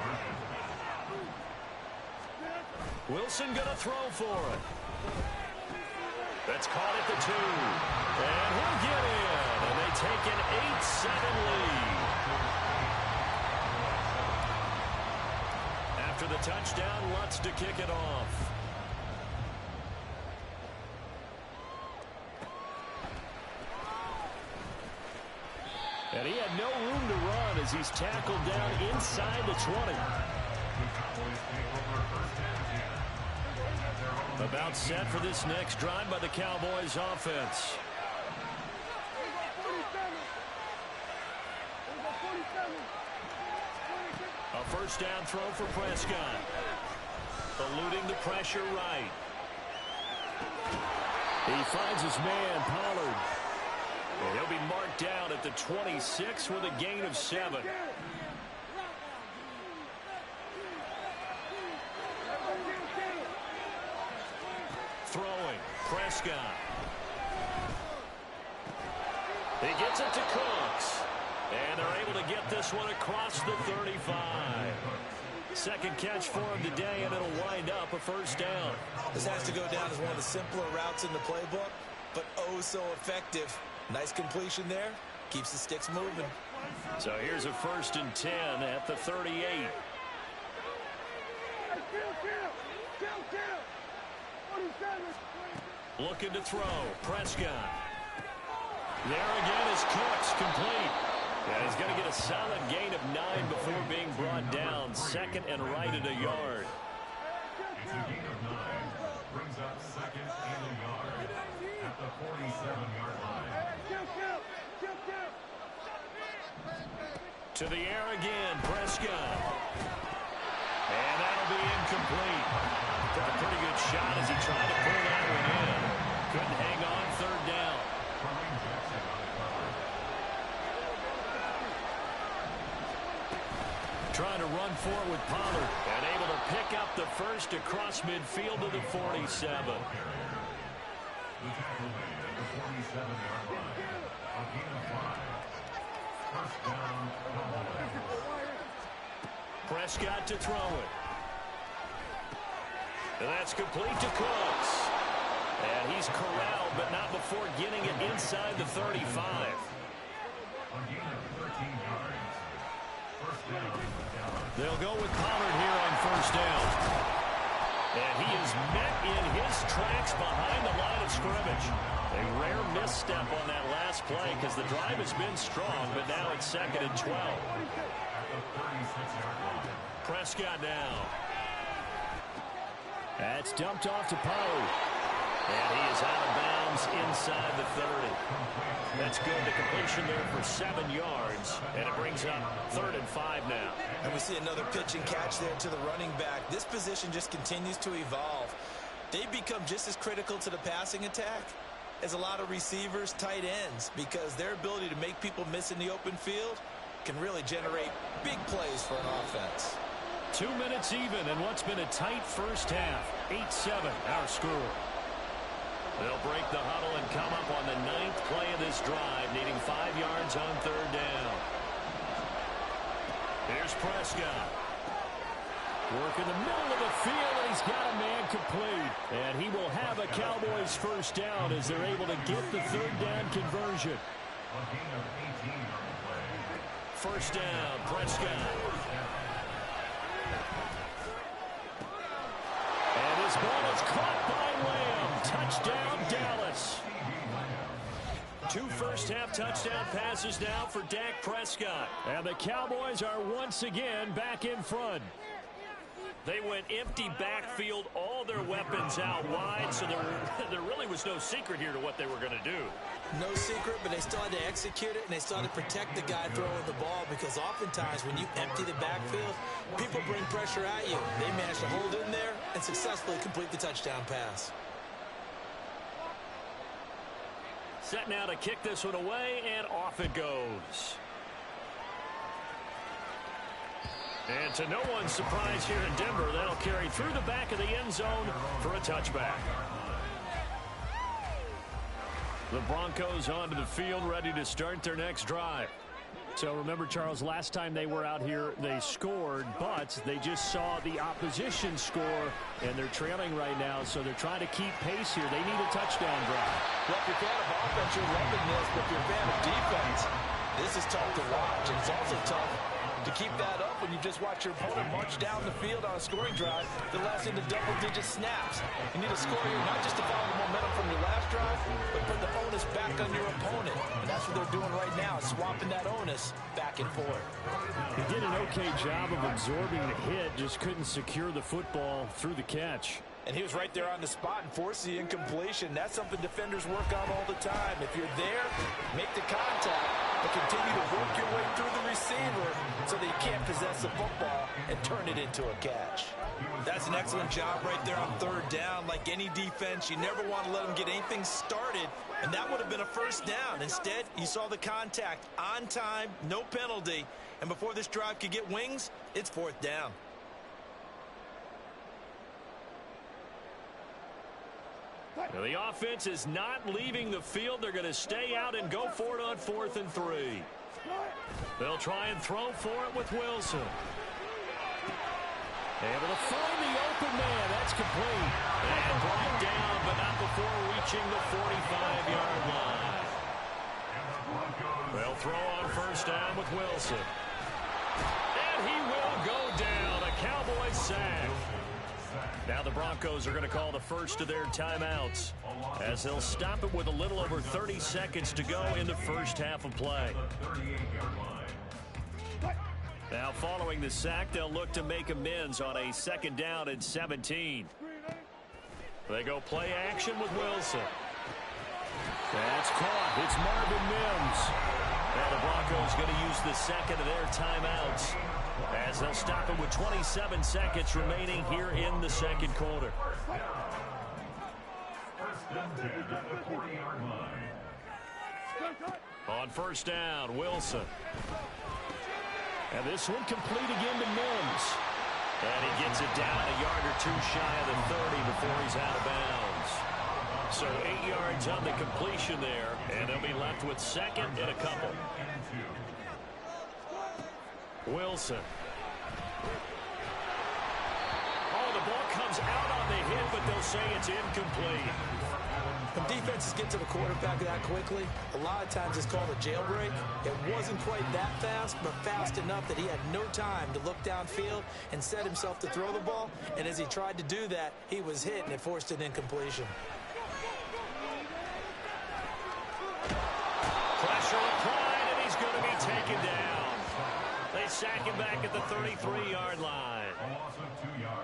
Wilson going to throw for it. That's caught at the 2. And he'll get in. And they take an 8-7 lead. After the touchdown, Lutz to kick it off. And he had no room to run as he's tackled down inside the 20. About set for this next drive by the Cowboys offense. A first down throw for Prescott. Eluding the pressure right. He finds his man, Pollard. And he'll be marked down at the 26 with a gain of 7. Throwing, Prescott. He gets it to Cooks. And they're able to get this one across the 35. Second catch for him today, and it'll wind up a first down. This has to go down as one of the simpler routes in the playbook, but oh so effective. Nice completion there. Keeps the sticks moving. So here's a 1st and 10 at the 38. Looking to throw. Prescott. There again is Cooks, complete. And he's going to get a solid gain of 9 before being brought down. 2nd and right at a yard. It's a gain of 9. Brings up 2nd and a yard at the 47-yard line. To the air again, Prescott. And that'll be incomplete. Took a pretty good shot as he tried to pull that one in. Couldn't hang on, 3rd down. Trying to run for it with Pollard. And able to pick up the first across midfield to the 47. The tackle made at the 47-yard line. A gain of 5. First down, Cowboys. Prescott to throw it. And that's complete to Cooks. And he's corralled, but not before getting it inside the 35. A gain of 13 yards. First down. They'll go with Pollard here on first down. And he is met in his tracks behind the line of scrimmage. A rare misstep on that last play because the drive has been strong, but now it's 2nd and 12. Prescott now. That's dumped off to Pollard. And he is out of comes inside the 30. That's good. The completion there for 7 yards, and it brings up 3rd and 5 now. And we see another pitch and catch there to the running back. This position just continues to evolve. They've become just as critical to the passing attack as a lot of receivers, tight ends, because their ability to make people miss in the open field can really generate big plays for an offense. 2 minutes even in what's been a tight first half. 8-7 our score. They'll break the huddle and come up on the 9th play of this drive, needing 5 yards on 3rd down. Here's Prescott. Work in the middle of the field, and he's got a man complete. And he will have a Cowboys first down as they're able to get the 3rd down conversion. First down, Prescott. And his ball is caught by Lamb. Touchdown, Dallas. 2 first-half touchdown passes now for Dak Prescott. And the Cowboys are once again back in front. They went empty backfield, all their weapons out wide, so there really was no secret here to what they were going to do. No secret, but they still had to execute it, and they still had to protect the guy throwing the ball, because oftentimes when you empty the backfield, people bring pressure at you. They managed to hold in there and successfully complete the touchdown pass. Set now to kick this one away, and off it goes. And to no one's surprise here in Denver, that'll carry through the back of the end zone for a touchback. The Broncos onto the field, ready to start their next drive. So remember, Charles, last time they were out here, they scored, but they just saw the opposition score, and they're trailing right now, so they're trying to keep pace here. They need a touchdown drive. Well, if you're a fan of offense, you're loving this, but if you're a fan of defense, this is tough to watch, and it's also tough to keep that up when you just watch your opponent march down the field on a scoring drive that lasts into double-digit snaps. You need to score here not just to follow the momentum from your last drive, but put the onus back on your opponent. And that's what they're doing right now, swapping that onus back and forth. He did an okay job of absorbing the hit, just couldn't secure the football through the catch. And he was right there on the spot and forced the incompletion. That's something defenders work on all the time. If you're there, make the contact, but continue to work your way through the receiver so that you can't possess the football and turn it into a catch. That's an excellent job right there on 3rd down. Like any defense, you never want to let them get anything started, and that would have been a first down. Instead, you saw the contact on time, no penalty, and before this drive could get wings, it's 4th down. Now the offense is not leaving the field. They're going to stay out and go for it on 4th and 3. They'll try and throw for it with Wilson. Able to find the open man. That's complete. And brought down, but not before reaching the 45-yard line. They'll throw on first down with Wilson. And he will go down. A Cowboys sack. Now the Broncos are going to call the first of their timeouts as they'll stop it with a little over 30 seconds to go in the first half of play. Now following the sack, they'll look to make amends on a 2nd down and 17. They go play action with Wilson. That's caught. It's Marvin Mims. Now the Broncos going to use the second of their timeouts as they'll stop it with 27 seconds remaining here in the second quarter. On first down, Wilson. And this one complete again to Mims. And he gets it down a yard or 2 shy of the 30 before he's out of bounds. So 8 yards on the completion there, and they'll be left with 2nd and a couple. Wilson. Oh, the ball comes out on the hit, but they'll say it's incomplete. When defenses get to the quarterback that quickly, a lot of times it's called a jailbreak. It wasn't quite that fast, but fast enough that he had no time to look downfield and set himself to throw the ball. And as he tried to do that, he was hit, and it forced an incompletion. Pressure applied, and he's going to be taken down. They sack him back at the 33-yard line.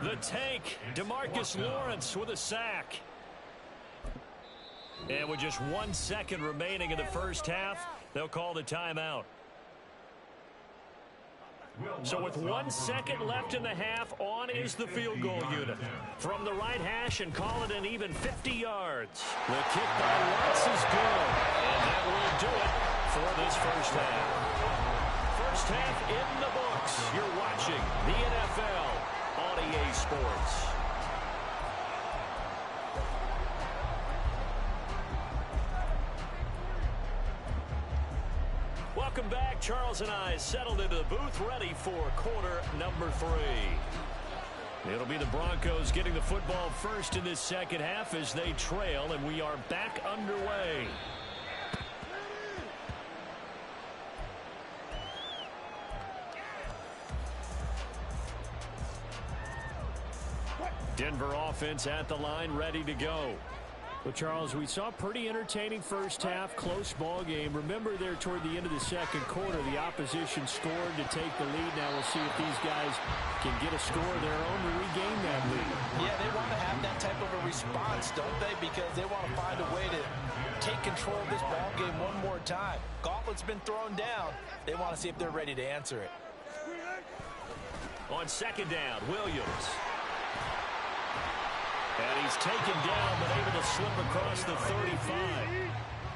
The tank, DeMarcus Lawrence with a sack. And with just 1 second remaining in the first half, they'll call the timeout. So with 1 second left in the half, on is the field goal unit. From the right hash and call it an even 50 yards. The kick by Lutz is good. And that will do it for this first half. First half in the books. You're watching the NFL on EA Sports. Welcome back. Charles and I settled into the booth, ready for quarter number 3. It'll be the Broncos getting the football first in this second half as they trail, and we are back underway. Denver offense at the line, ready to go. Well, Charles, we saw a pretty entertaining first half, close ball game. Remember there toward the end of the second quarter, the opposition scored to take the lead. Now we'll see if these guys can get a score of their own to regain that lead. Yeah, they want to have that type of a response, don't they? Because they want to find a way to take control of this ball game one more time. Gauntlet's been thrown down. They want to see if they're ready to answer it. On second down, Williams. And he's taken down, but able to slip across the 35.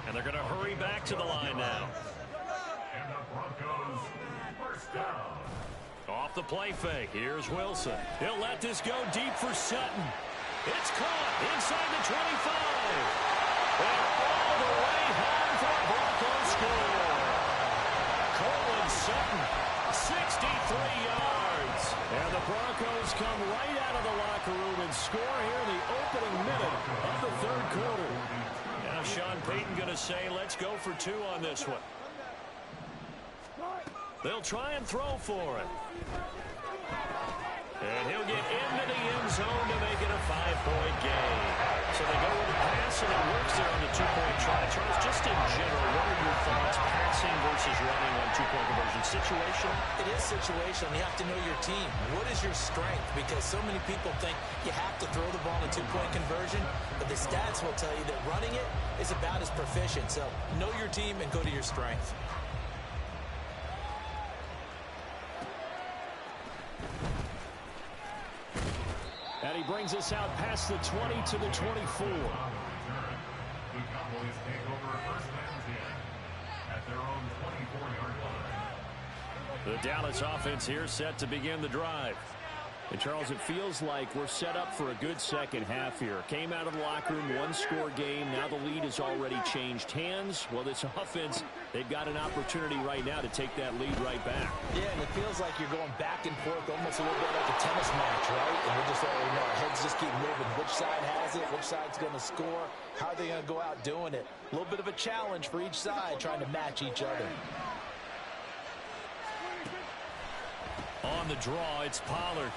And they're going to hurry back to the line now. And the Broncos first down. Off the play fake, here's Wilson. He'll let this go deep for Sutton. It's caught inside the 25. And all the way home for a Broncos score. Cortland Sutton, 63 yards. And the Broncos come right out of the locker room and score here in the opening minute of the third quarter. Now Sean Payton going to say, let's go for 2 on this one. They'll try and throw for it. And he'll get into the end zone to make it a 5-point game. So they go with the pass, and it works there on the 2-point try. Charles, just in general, what are your thoughts, passing versus running on 2-point conversion? Situational? It is situational. You have to know your team. What is your strength? Because so many people think you have to throw the ball in a 2-point conversion, but the stats will tell you that running it is about as proficient. So know your team and go to your strength. And he brings us out past the 20 to the 24. The Cowboys take over first and 10 at their own 24-yard line. The Dallas offense here set to begin the drive. And, Charles, it feels like we're set up for a good second half here. Came out of the locker room, 1-score game. Now the lead has already changed hands. Well, this offense, they've got an opportunity right now to take that lead right back. Yeah, and it feels like you're going back and forth almost a little bit like a tennis match, right? And we're just already know our heads just keep moving. Which side has it? Which side's going to score? How are they going to go out doing it? A little bit of a challenge for each side trying to match each other. On the draw, it's Pollard.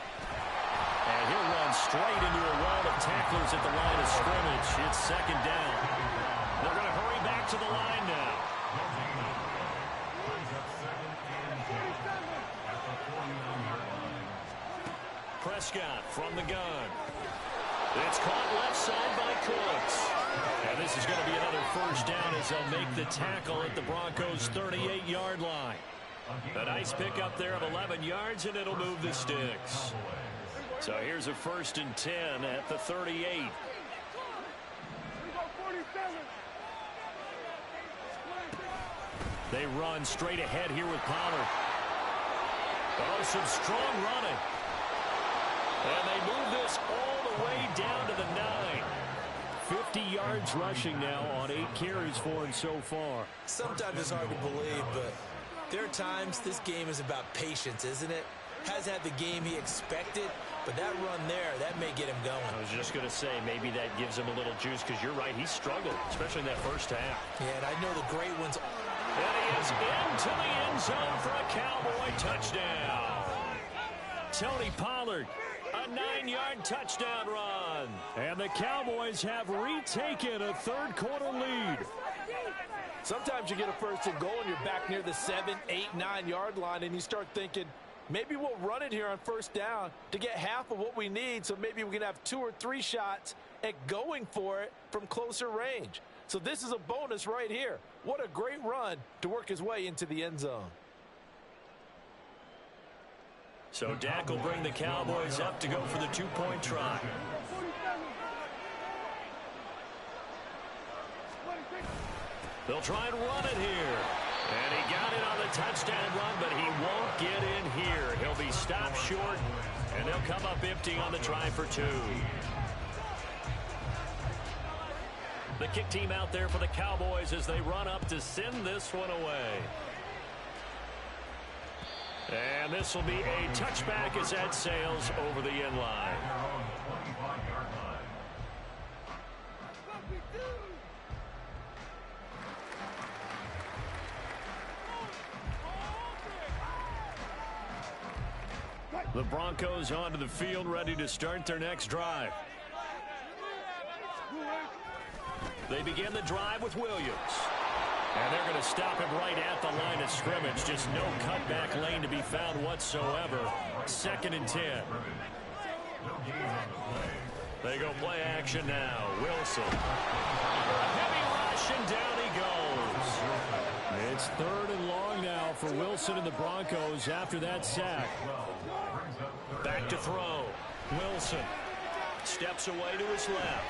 And he'll run straight into a wall of tacklers at the line of scrimmage. It's second down. They're going to hurry back to the line now. Prescott from the gun. It's caught left side by Cooks. And this is going to be another first down as they'll make the tackle at the Broncos' 38-yard line. A nice pickup there of 11 yards, and it'll move the sticks. So here's a 1st and 10 at the 38. They run straight ahead here with Pollard. Oh, some strong running. And they move this all the way down to the 9. 50 yards rushing now on 8 carries for him so far. Sometimes it's hard to believe, but there are times this game is about patience, isn't it? Has had the game he expected, but that run there, that may get him going. I was just going to say, maybe that gives him a little juice, because you're right, he struggled, especially in that first half. Yeah, and I know the great ones. And he is into the end zone for a Cowboy touchdown. Tony Pollard, a 9-yard touchdown run. And the Cowboys have retaken a third-quarter lead. Sometimes you get a 1st and goal and you're back near the 7, 8, 9-yard line, and you start thinking, maybe we'll run it here on 1st down to get half of what we need, so maybe we can have 2 or 3 shots at going for it from closer range. So this is a bonus right here. What a great run to work his way into the end zone. So Dak will bring the Cowboys up to go for the two-point try. They'll try and run it here. And he got it on the touchdown run, but he won't get in here. He'll be stopped short, and they'll come up empty on the try for two. The kick team out there for the Cowboys as they run up to send this one away. And this will be a touchback as that sails over the end line. The Broncos onto the field, ready to start their next drive. They begin the drive with Williams. And they're going to stop him right at the line of scrimmage. Just no cutback lane to be found whatsoever. 2nd and 10. They go play action now. Wilson. A heavy rush, and down he goes. It's 3rd and long now for Wilson and the Broncos after that sack. Back to throw. Wilson steps away to his left.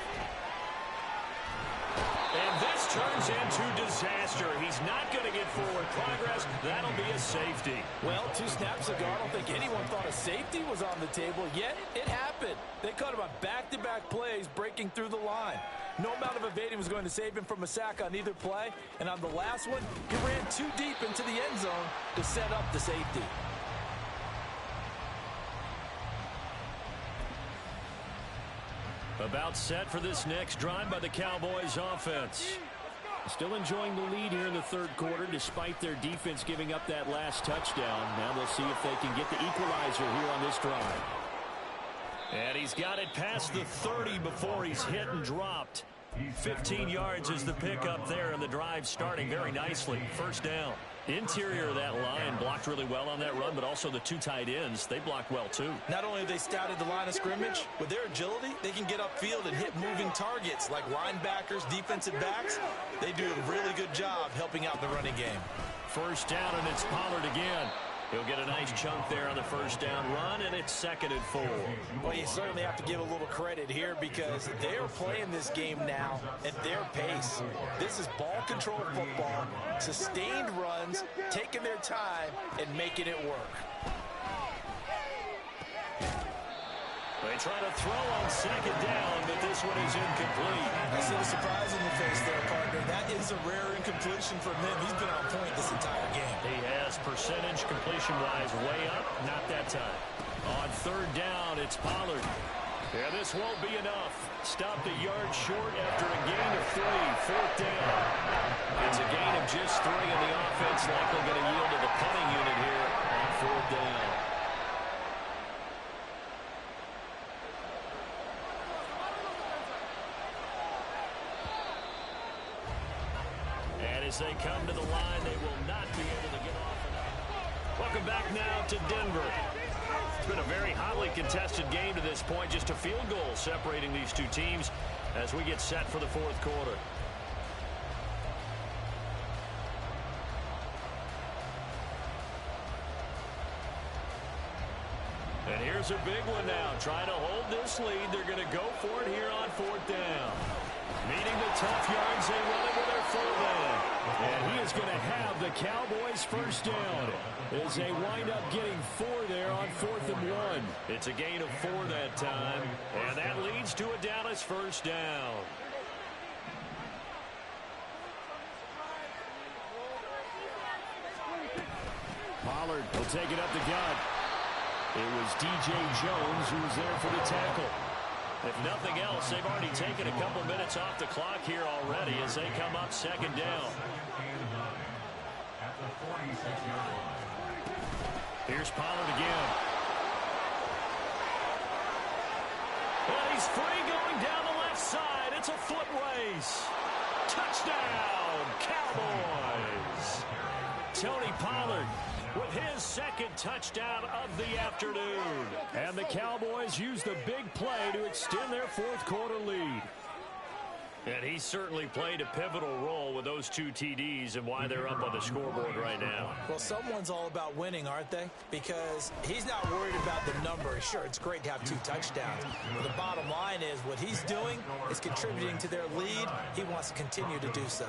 And this turns into disaster. He's not going to get forward progress. That'll be a safety. Well, 2 snaps ago, I don't think anyone thought a safety was on the table, yet it happened. They caught him on back-to-back plays breaking through the line. No amount of evading was going to save him from a sack on either play. And on the last one, he ran too deep into the end zone to set up the safety. About set for this next drive by the Cowboys offense. Still enjoying the lead here in the 3rd quarter despite their defense giving up that last touchdown. Now they'll see if they can get the equalizer here on this drive. And he's got it past the 30 before he's hit and dropped. 15 yards is the pickup there, and the drive starting very nicely. 1st down. Interior of that line blocked really well on that run, but also the 2 tight ends, they blocked well too. Not only have they scouted the line of scrimmage, with their agility, they can get upfield and hit moving targets like linebackers, defensive backs. They do a really good job helping out the running game. 1st down, and it's Pollard again. He'll get a nice chunk there on the 1st down run, and it's 2nd and 4. Well, you certainly have to give a little credit here because they're playing this game now at their pace. This is ball control football, sustained runs, taking their time, and making it work. They try to throw on 2nd down, but this one is incomplete. I see the surprise in your face there, partner. That is a rare incompletion from him. He's been on point this entire game. He has percentage completion-wise way up, not that time. On 3rd down, it's Pollard. Yeah, this won't be enough. Stopped a yard short after a gain of 3. 4th down. It's a gain of just 3, and the offense likely going to yield to the punting unit here on 4th down. As they come to the line, they will not be able to get off enough. Welcome back now to Denver. It's been a very hotly contested game to this point. Just a field goal separating these two teams as we get set for the 4th quarter. And here's a big one now. Trying to hold this lead. They're going to go for it here on 4th down. Meeting the tough yards, they run it with their fullback. And he is going to have the Cowboys 1st down as they wind up getting 4 there on 4th and 1. It's a gain of 4 that time, and that leads to a Dallas 1st down. Pollard will take it up the gut. It was D.J. Jones who was there for the tackle. If nothing else, they've already taken a couple minutes off the clock here already as they come up 2nd down. Here's Pollard again. And he's free going down the left side. It's a foot race. Touchdown, Cowboys. Tony Pollard with his 2nd touchdown of the afternoon. And the Cowboys use the big play to extend their 4th quarter lead. And he certainly played a pivotal role with those 2 TDs and why they're up on the scoreboard right now. Well, someone's all about winning, aren't they? Because he's not worried about the number. Sure, it's great to have 2 touchdowns. But the bottom line is what he's doing is contributing to their lead. He wants to continue to do so.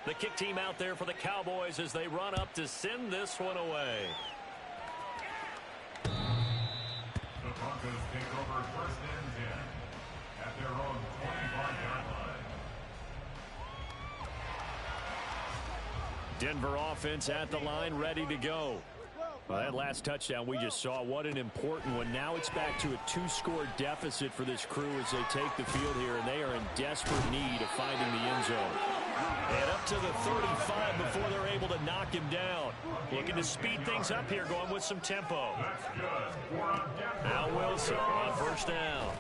The kick team out there for the Cowboys as they run up to send this one away. The Broncos take over 1st and 10 at their own 25-yard line. Denver offense at the line, ready to go. Well, that last touchdown we just saw, what an important one. Now it's back to a 2-score deficit for this crew as they take the field here, and they are in desperate need of finding the end zone. And up to the 35 before they're able to knock him down. Looking to speed things up here, going with some tempo. Now Wilson on 1st down.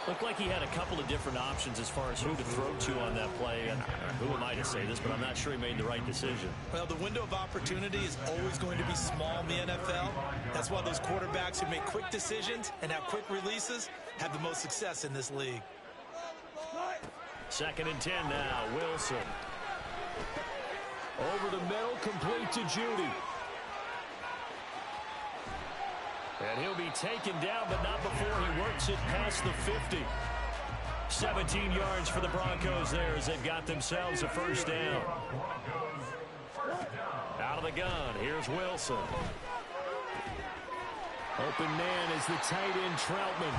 Looked like he had a couple of different options as far as who to throw to on that play. And who am I to say this, but I'm not sure he made the right decision. Well, the window of opportunity is always going to be small in the NFL. That's why those quarterbacks who make quick decisions and have quick releases have the most success in this league. 2nd and 10 now. Wilson. Over the middle, complete to Judy. And he'll be taken down, but not before he works it past the 50. 17 yards for the Broncos there as they've got themselves a 1st down. Out of the gun, here's Wilson. Open man is the tight end Troutman.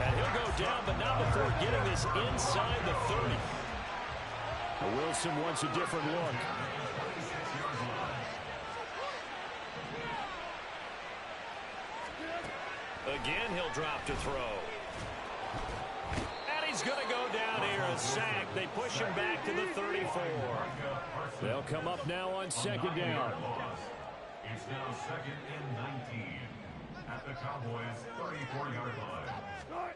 And he'll go down, but not before getting this inside the 30. Wilson wants a different look. Again, he'll drop to throw. And he's going to go down here, a sack. They push him back to the 34. They'll come up now on 2nd down. It's now 2nd and 19 at the Cowboys' 34-yard line.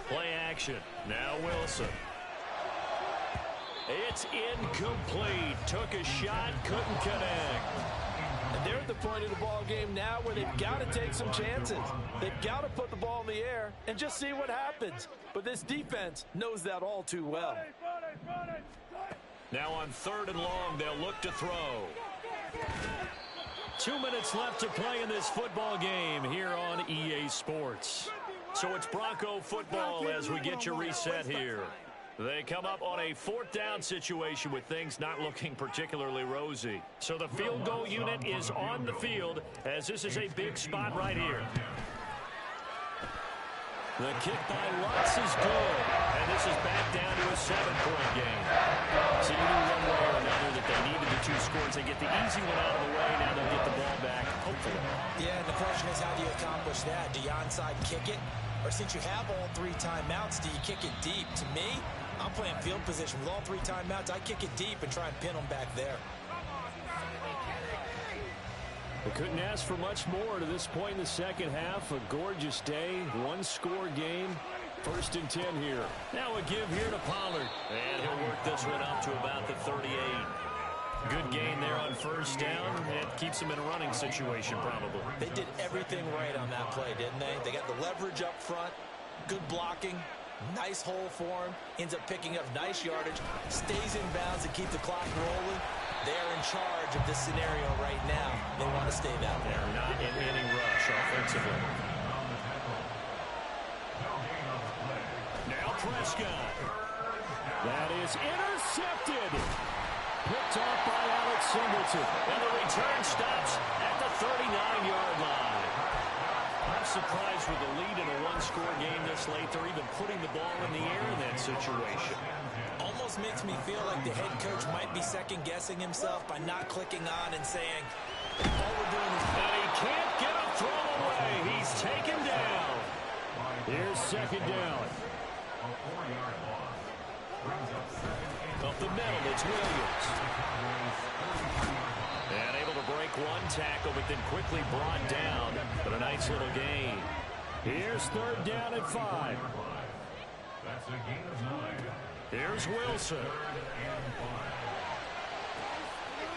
Play action. Now Wilson. It's incomplete. Took a shot, couldn't connect. And they're at the point of the ball game now where they've got to take some chances. They've got to put the ball in the air and just see what happens. But this defense knows that all too well. Now on 3rd and long, they'll look to throw. 2 minutes left to play in this football game here on EA Sports. So it's Bronco football as we get your reset here. They come up on a 4th down situation with things not looking particularly rosy. So the field goal unit is on the field as this is a big spot right here. The kick by Lutz is good. And this is back down to a 7-point game. So you knew one way or another that they needed the 2 scores. They get the easy one out of the way. Now they'll get the ball back, hopefully. Yeah, and the question is, how do you accomplish that? Do you onside kick it? Or since you have all 3 timeouts, do you kick it deep? To me, I'm playing field position with all 3 timeouts. I kick it deep and try and pin them back there. They couldn't ask for much more to this point in the second half. A gorgeous day, 1-score game. 1st and 10 here. Now a give here to Pollard. And he'll work this one up to about the 38. Good gain there on 1st down. It keeps them in a running situation probably. They did everything right on that play, didn't they? They got the leverage up front, good blocking, nice hole for him, ends up picking up nice yardage, stays in bounds to keep the clock rolling. They're in charge of this scenario right now. They want to stay that way. They're not in any rush offensively. Now Prescott. That is intercepted. Picked off by Alex Singleton. And the return stops at the 39-yard line. I'm surprised with the lead in a 1-score game this late. They're even putting the ball in the air in that situation. Almost makes me feel like the head coach might be second-guessing himself by not clicking on and saying, all we're doing is... And he can't get a throw away. He's taken down. Here's 2nd down. A 4-yard loss brings up 2nd and Up the middle, it's Williams. And able to break 1 tackle, but then quickly brought down. But a nice little gain. Here's 3rd down at 5. that's a gain of 9. Here's Wilson.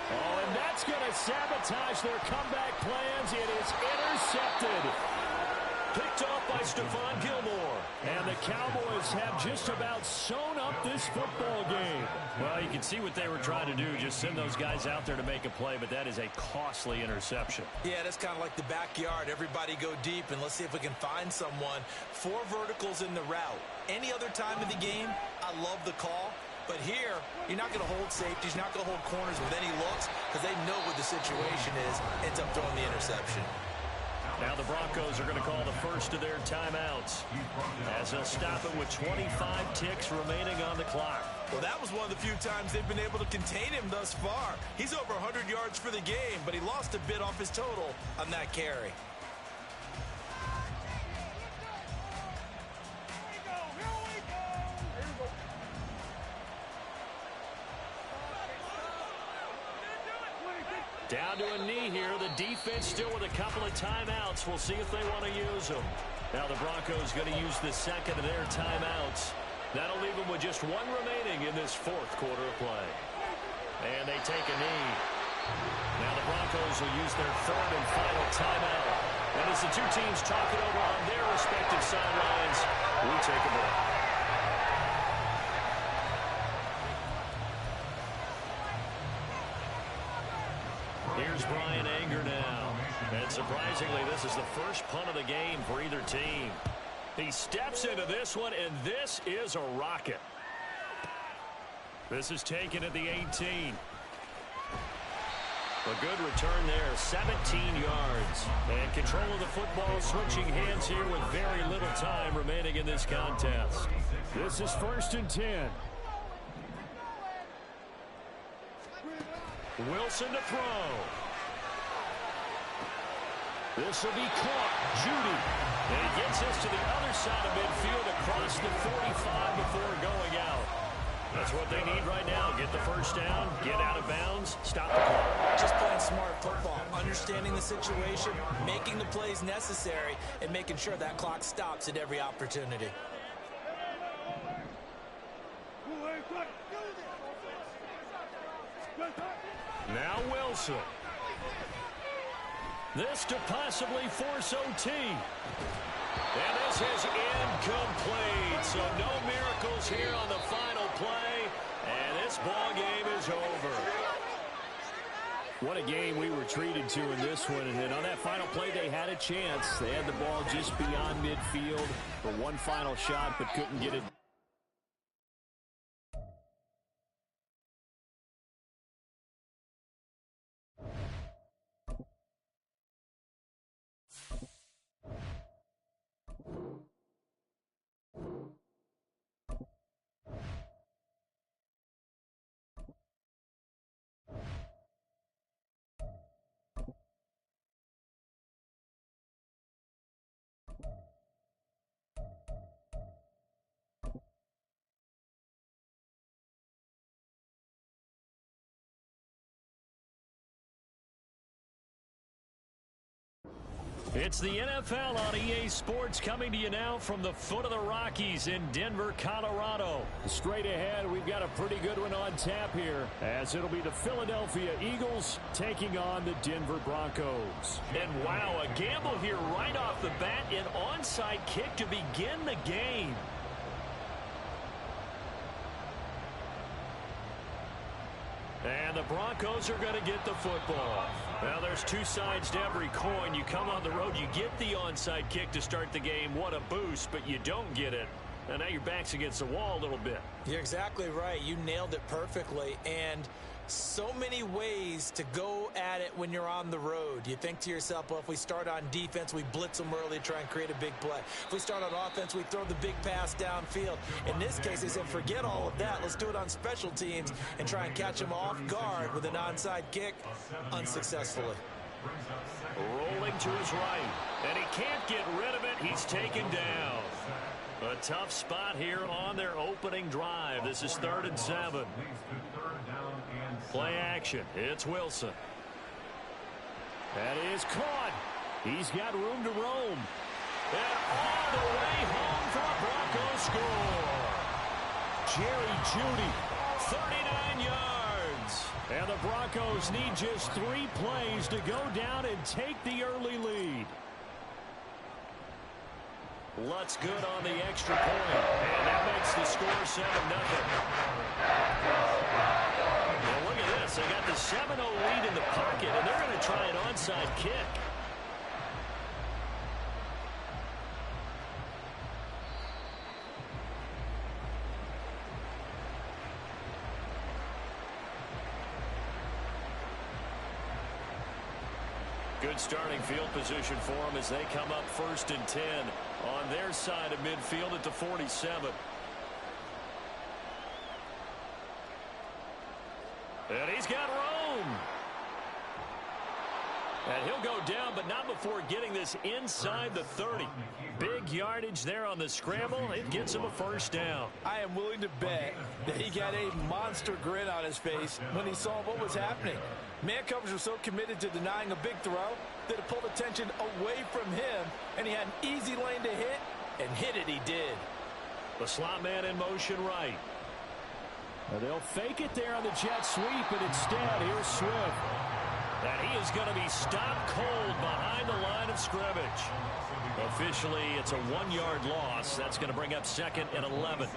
Oh, and that's going to sabotage their comeback plans. It is intercepted. Picked off by Stephon Gilmore. And the Cowboys have just about sewn up this football game. Well, you can see what they were trying to do, just send those guys out there to make a play, but that is a costly interception. Yeah, that's kind of like the backyard. Everybody go deep, and let's see if we can find someone. 4 verticals in the route. Any other time of the game, I love the call. But here, you're not going to hold safeties, you're not going to hold corners with any looks because they know what the situation is. Ends up throwing the interception. Now the Broncos are going to call the first of their timeouts as they'll stop it with 25 ticks remaining on the clock. Well, that was one of the few times they've been able to contain him thus far. He's over 100 yards for the game, but he lost a bit off his total on that carry. Down to a knee here. The defense still with a couple of timeouts. We'll see if they want to use them. Now the Broncos going to use the second of their timeouts. That'll leave them with just 1 remaining in this 4th quarter of play. And they take a knee. Now the Broncos will use their 3rd and final timeout. And as the two teams talk it over on their respective sidelines, we take a break. Here's Brian Anger now. And surprisingly, this is the first punt of the game for either team. He steps into this one, and this is a rocket. This is taken at the 18. A good return there, 17 yards. And control of the football switching hands here with very little time remaining in this contest. This is 1st and 10. Wilson to throw. This will be caught. Judy. And he gets this to the other side of midfield across the 45 before going out. That's what they need right now. Get the first down, get out of bounds, stop the clock. Just playing smart football, understanding the situation, making the plays necessary, and making sure that clock stops at every opportunity. Now Wilson. This to possibly force OT. And this is incomplete. So no miracles here on the final play. And this ball game is over. What a game we were treated to in this one. And on that final play, they had a chance. They had the ball just beyond midfield for one final shot, but couldn't get it. It's the NFL on EA Sports coming to you now from the foot of the Rockies in Denver, Colorado. Straight ahead, we've got a pretty good one on tap here, as it'll be the Philadelphia Eagles taking on the Denver Broncos. And wow, a gamble here right off the bat, an onside kick to begin the game. And the Broncos are going to get the football. Now, there's two sides to every coin. You come on the road, you get the onside kick to start the game. What a boost, but you don't get it. And now your back's against the wall a little bit. You're exactly right. You nailed it perfectly. And so many ways to go at it when you're on the road. You think to yourself, well, if we start on defense, we blitz them early, try and create a big play. If we start on offense, we throw the big pass downfield. In this case, they said, forget all of that. Let's do it on special teams and try and catch them off guard with an onside kick unsuccessfully. Rolling to his right, and he can't get rid of it. He's taken down. A tough spot here on their opening drive. This is 3rd and 7. Play action. It's Wilson. That is caught. He's got room to roam. And all the way home for a Broncos score. Jerry Jeudy, 39 yards. And the Broncos need just 3 plays to go down and take the early lead. Lutz good on the extra point. And that makes the score 7-0. Well, look at this. They got the 7-0 lead in the pocket, and they're going to try an onside kick. Good starting field position for them as they come up 1st and 10 on their side of midfield at the 47. And he's got room. And he'll go down, but not before getting this inside the 30. Big yardage there on the scramble. It gets him a 1st down. I am willing to bet that he got a monster grin on his face when he saw what was happening. Man coverage was so committed to denying a big throw that it pulled attention away from him, and he had an easy lane to hit, and hit it he did. The slot man in motion right. Now they'll fake it there on the jet sweep, but instead, here's Swift. And he is going to be stopped cold behind the line of scrimmage. Officially, it's a 1-yard loss. That's going to bring up 2nd and 11.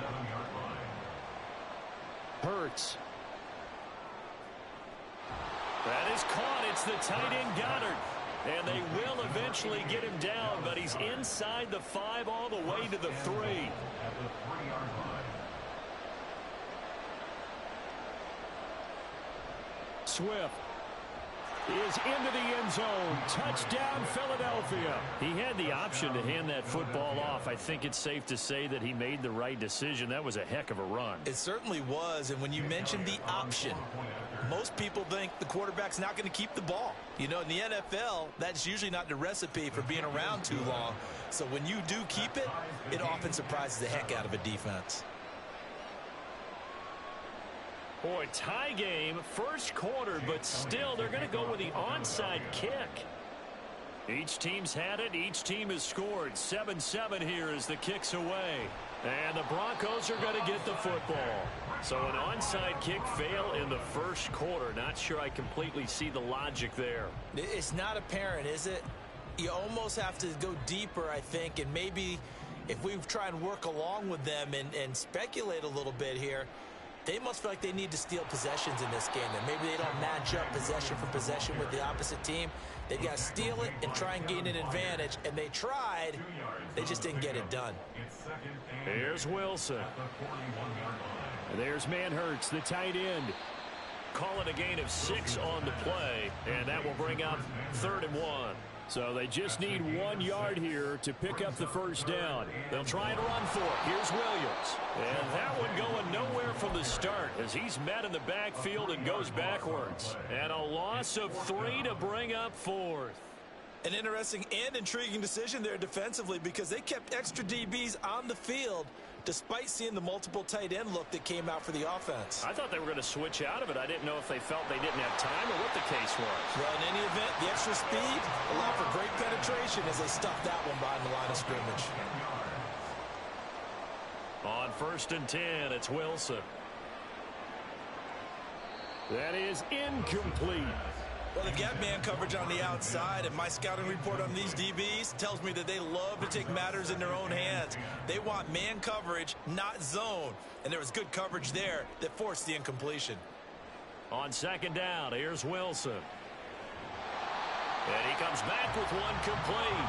Hurts. That is caught. It's the tight end Goddard. And they will eventually get him down, but he's inside the 5 all the way to the 3. Swift is into the end zone. Touchdown, Philadelphia. He had the option to hand that football off. I think it's safe to say that he made the right decision. That was a heck of a run. It certainly was, and when you mentioned the option, most people think the quarterback's not going to keep the ball. You know, in the NFL, that's usually not the recipe for being around too long. So when you do keep it, it often surprises the heck out of a defense. Boy, tie game, 1st quarter, but still they're going to go with the onside kick. Each team's had it. Each team has scored. 7-7 here as the kick's away. And the Broncos are going to get the football. So an onside kick fail in the 1st quarter. Not sure I completely see the logic there. It's not apparent, is it? You almost have to go deeper, I think, and maybe if we try and work along with them and speculate a little bit here, they must feel like they need to steal possessions in this game. And maybe they don't match up possession for possession with the opposite team. They've got to steal it and try and gain an advantage. And they tried. They just didn't get it done. Here's Wilson. There's Manhurts, the tight end. Call it a gain of 6 on the play. And that will bring up 3rd and 1. So they just need 1 yard here to pick up the 1st down. They'll try and run for it. Here's Williams. And that one going nowhere from the start as he's met in the backfield and goes backwards. And a loss of 3 to bring up 4th. An interesting and intriguing decision there defensively because they kept extra DBs on the field despite seeing the multiple tight end look that came out for the offense. I thought they were going to switch out of it. I didn't know if they felt they didn't have time or what the case was. Well, in any event, the extra speed allowed for great penetration as they stuffed that one behind the line of scrimmage. On 1st and 10, it's Wilson. That is incomplete. Well, they've got man coverage on the outside, and my scouting report on these DBs tells me that they love to take matters in their own hands. They want man coverage, not zone. And there was good coverage there that forced the incompletion. On 2nd down, here's Wilson. And he comes back with one complete.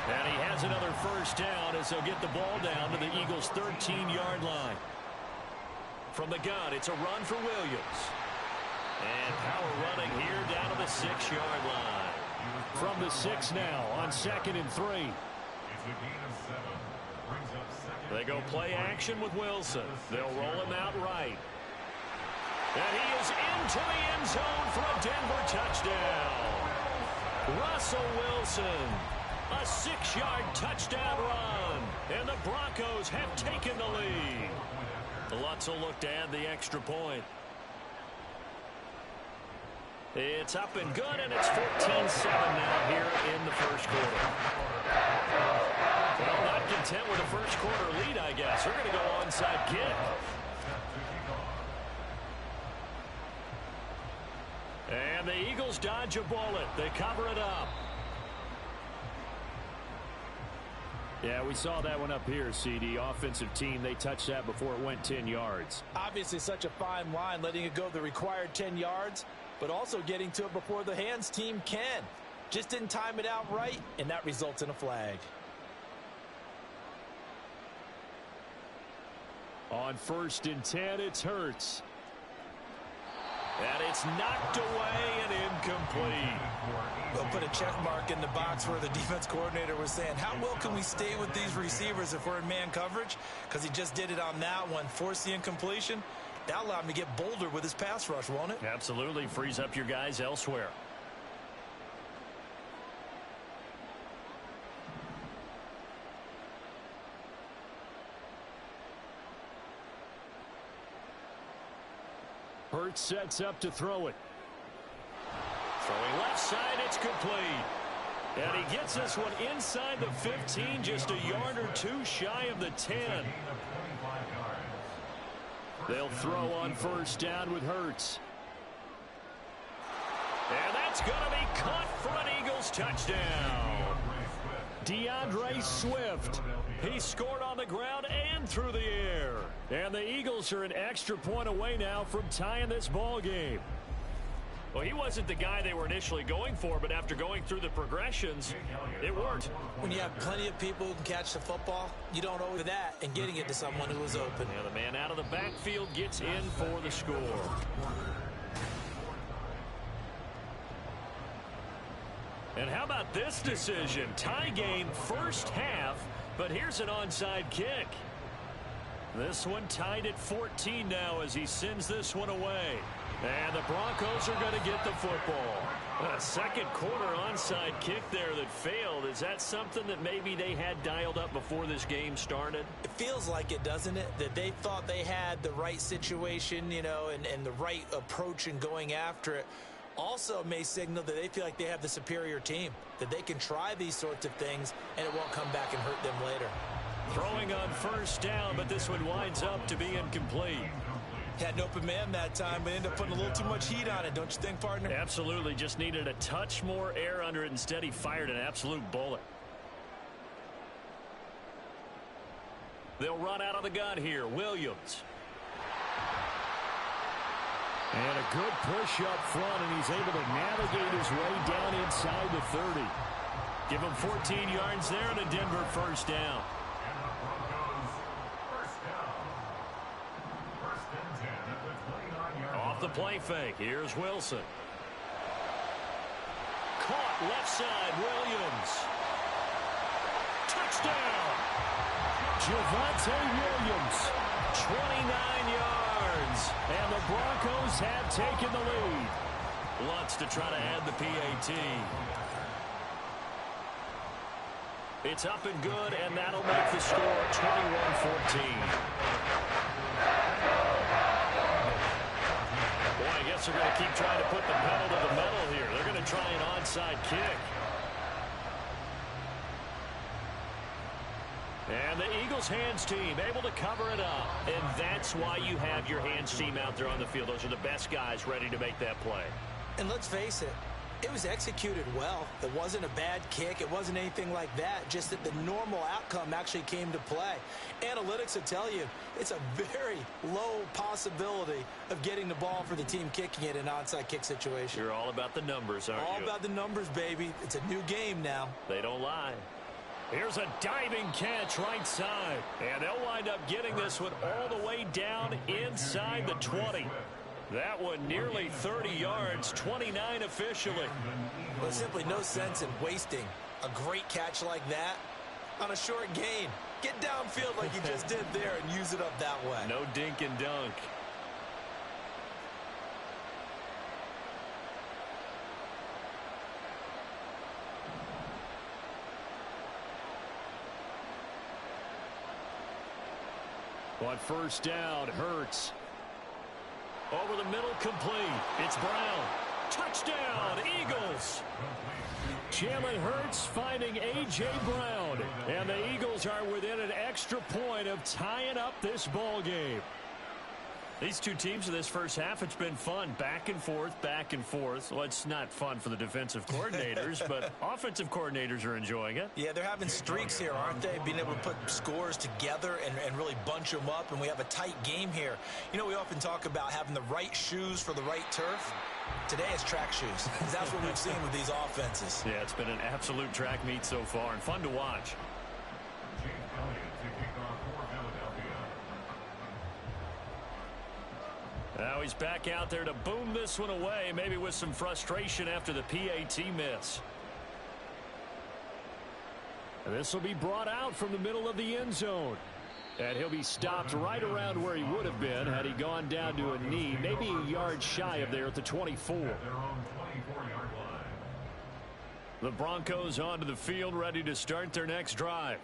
And he has another 1st down as they'll get the ball down to the Eagles' 13-yard line. From the gun, it's a run for Williams. And power running here down to the 6-yard line. From the 6 now on 2nd and 3. They go play action with Wilson. They'll roll him out right. And he is into the end zone for a Denver touchdown. Russell Wilson, a 6-yard touchdown run. And the Broncos have taken the lead. Lutz will look to add the extra point. It's up and good, and it's 14-7 now here in the 1st quarter. Well, not content with a 1st quarter lead, I guess. We're going to go onside kick. And the Eagles dodge a bullet. They cover it up. Yeah, we saw that one up here, CD. Offensive team, they touched that before it went 10 yards. Obviously such a fine line, letting it go the required 10 yards, but also getting to it before the hands team can. Just didn't time it out right, and that results in a flag. On 1st and 10, it's Hurts. And it's knocked away and incomplete. They'll put a check mark in the box where the defense coordinator was saying, how well can we stay with these receivers if we're in man coverage? Because he just did it on that one, forced the incompletion. That allowed him to get bolder with his pass rush, won't it? Absolutely. Frees up your guys elsewhere. Hurts sets up to throw it. Throwing left side, it's complete. And he gets this one inside the 15, just a yard or two shy of the 10. They'll throw on 1st down with Hurts. And that's going to be caught for an Eagles touchdown. DeAndre Swift. He scored on the ground and through the air. And the Eagles are an extra point away now from tying this ball game. Well, he wasn't the guy they were initially going for, but after going through the progressions, it worked. When you have plenty of people who can catch the football, you don't owe that and getting it to someone who is open. Yeah, the man out of the backfield gets in for the score. And how about this decision? Tie game first half, but here's an onside kick. This one tied at 14 now as he sends this one away. And the Broncos are going to get the football. A second quarter onside kick there that failed. Is that something that maybe they had dialed up before this game started? It feels like it, doesn't it? That they thought they had the right situation, you know, and the right approach in going after it. Also may signal that they feel like they have the superior team, that they can try these sorts of things and it won't come back and hurt them later. Throwing on 1st down, but this one winds up to be incomplete. Had an open man that time, but ended up putting a little too much heat on it, don't you think, partner? Absolutely. Just needed a touch more air under it. Instead, he fired an absolute bullet. They'll run out of the gun here. Williams. And a good push up front, and he's able to navigate his way down inside the 30. Give him 14 yards there and a Denver 1st down. Off the play fake. Here's Wilson. Caught left side. Williams. Touchdown. Javonte Williams. 29 yards. And the Broncos have taken the lead. Lutz to try to add the PAT. It's up and good, and that'll make the score 21-14. Boy, I guess they're going to keep trying to put the pedal to the metal here. They're going to try an onside kick. And the Eagles hands team able to cover it up. And that's why you have your hands team out there on the field. Those are the best guys ready to make that play. And let's face it, it was executed well. It wasn't a bad kick. It wasn't anything like that. Just that the normal outcome actually came to play. Analytics will tell you it's a very low possibility of getting the ball for the team kicking it in an onside kick situation. You're all about the numbers, aren't you? All about the numbers, baby. It's a new game now. They don't lie. Here's a diving catch right side. And they'll wind up getting this one all the way down inside the 20. That one nearly 30 yards, 29 officially. Well, simply no sense in wasting a great catch like that on a short gain. Get downfield like you just did there and use it up that way. No dink and dunk. On 1st down, Hurts. Over the middle, complete. It's Brown. Touchdown, Eagles. Jalen Hurts finding A.J. Brown. And the Eagles are within an extra point of tying up this ball game. These two teams in this first half, it's been fun. Back and forth, back and forth. Well, it's not fun for the defensive coordinators, but offensive coordinators are enjoying it. Yeah, they're having streaks here, aren't they? Being able to put scores together and really bunch them up, and we have a tight game here. You know, we often talk about having the right shoes for the right turf. Today it's track shoes. That's what we've seen with these offenses. Yeah, it's been an absolute track meet so far, and fun to watch. Now he's back out there to boom this one away, maybe with some frustration after the PAT miss. And this will be brought out from the middle of the end zone. And he'll be stopped right around where he would have been had he gone down to a knee, maybe a yard shy of there at the 24. The Broncos onto the field, ready to start their next drive.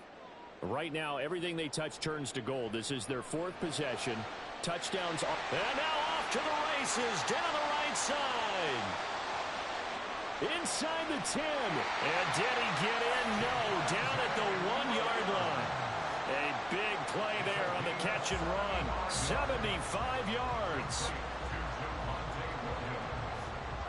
Right now, everything they touch turns to gold. This is their fourth possession. Touchdowns. And now off to the races down the right side. Inside the 10. And did he get in? No. Down at the 1-yard line. A big play there on the catch and run. 75 yards.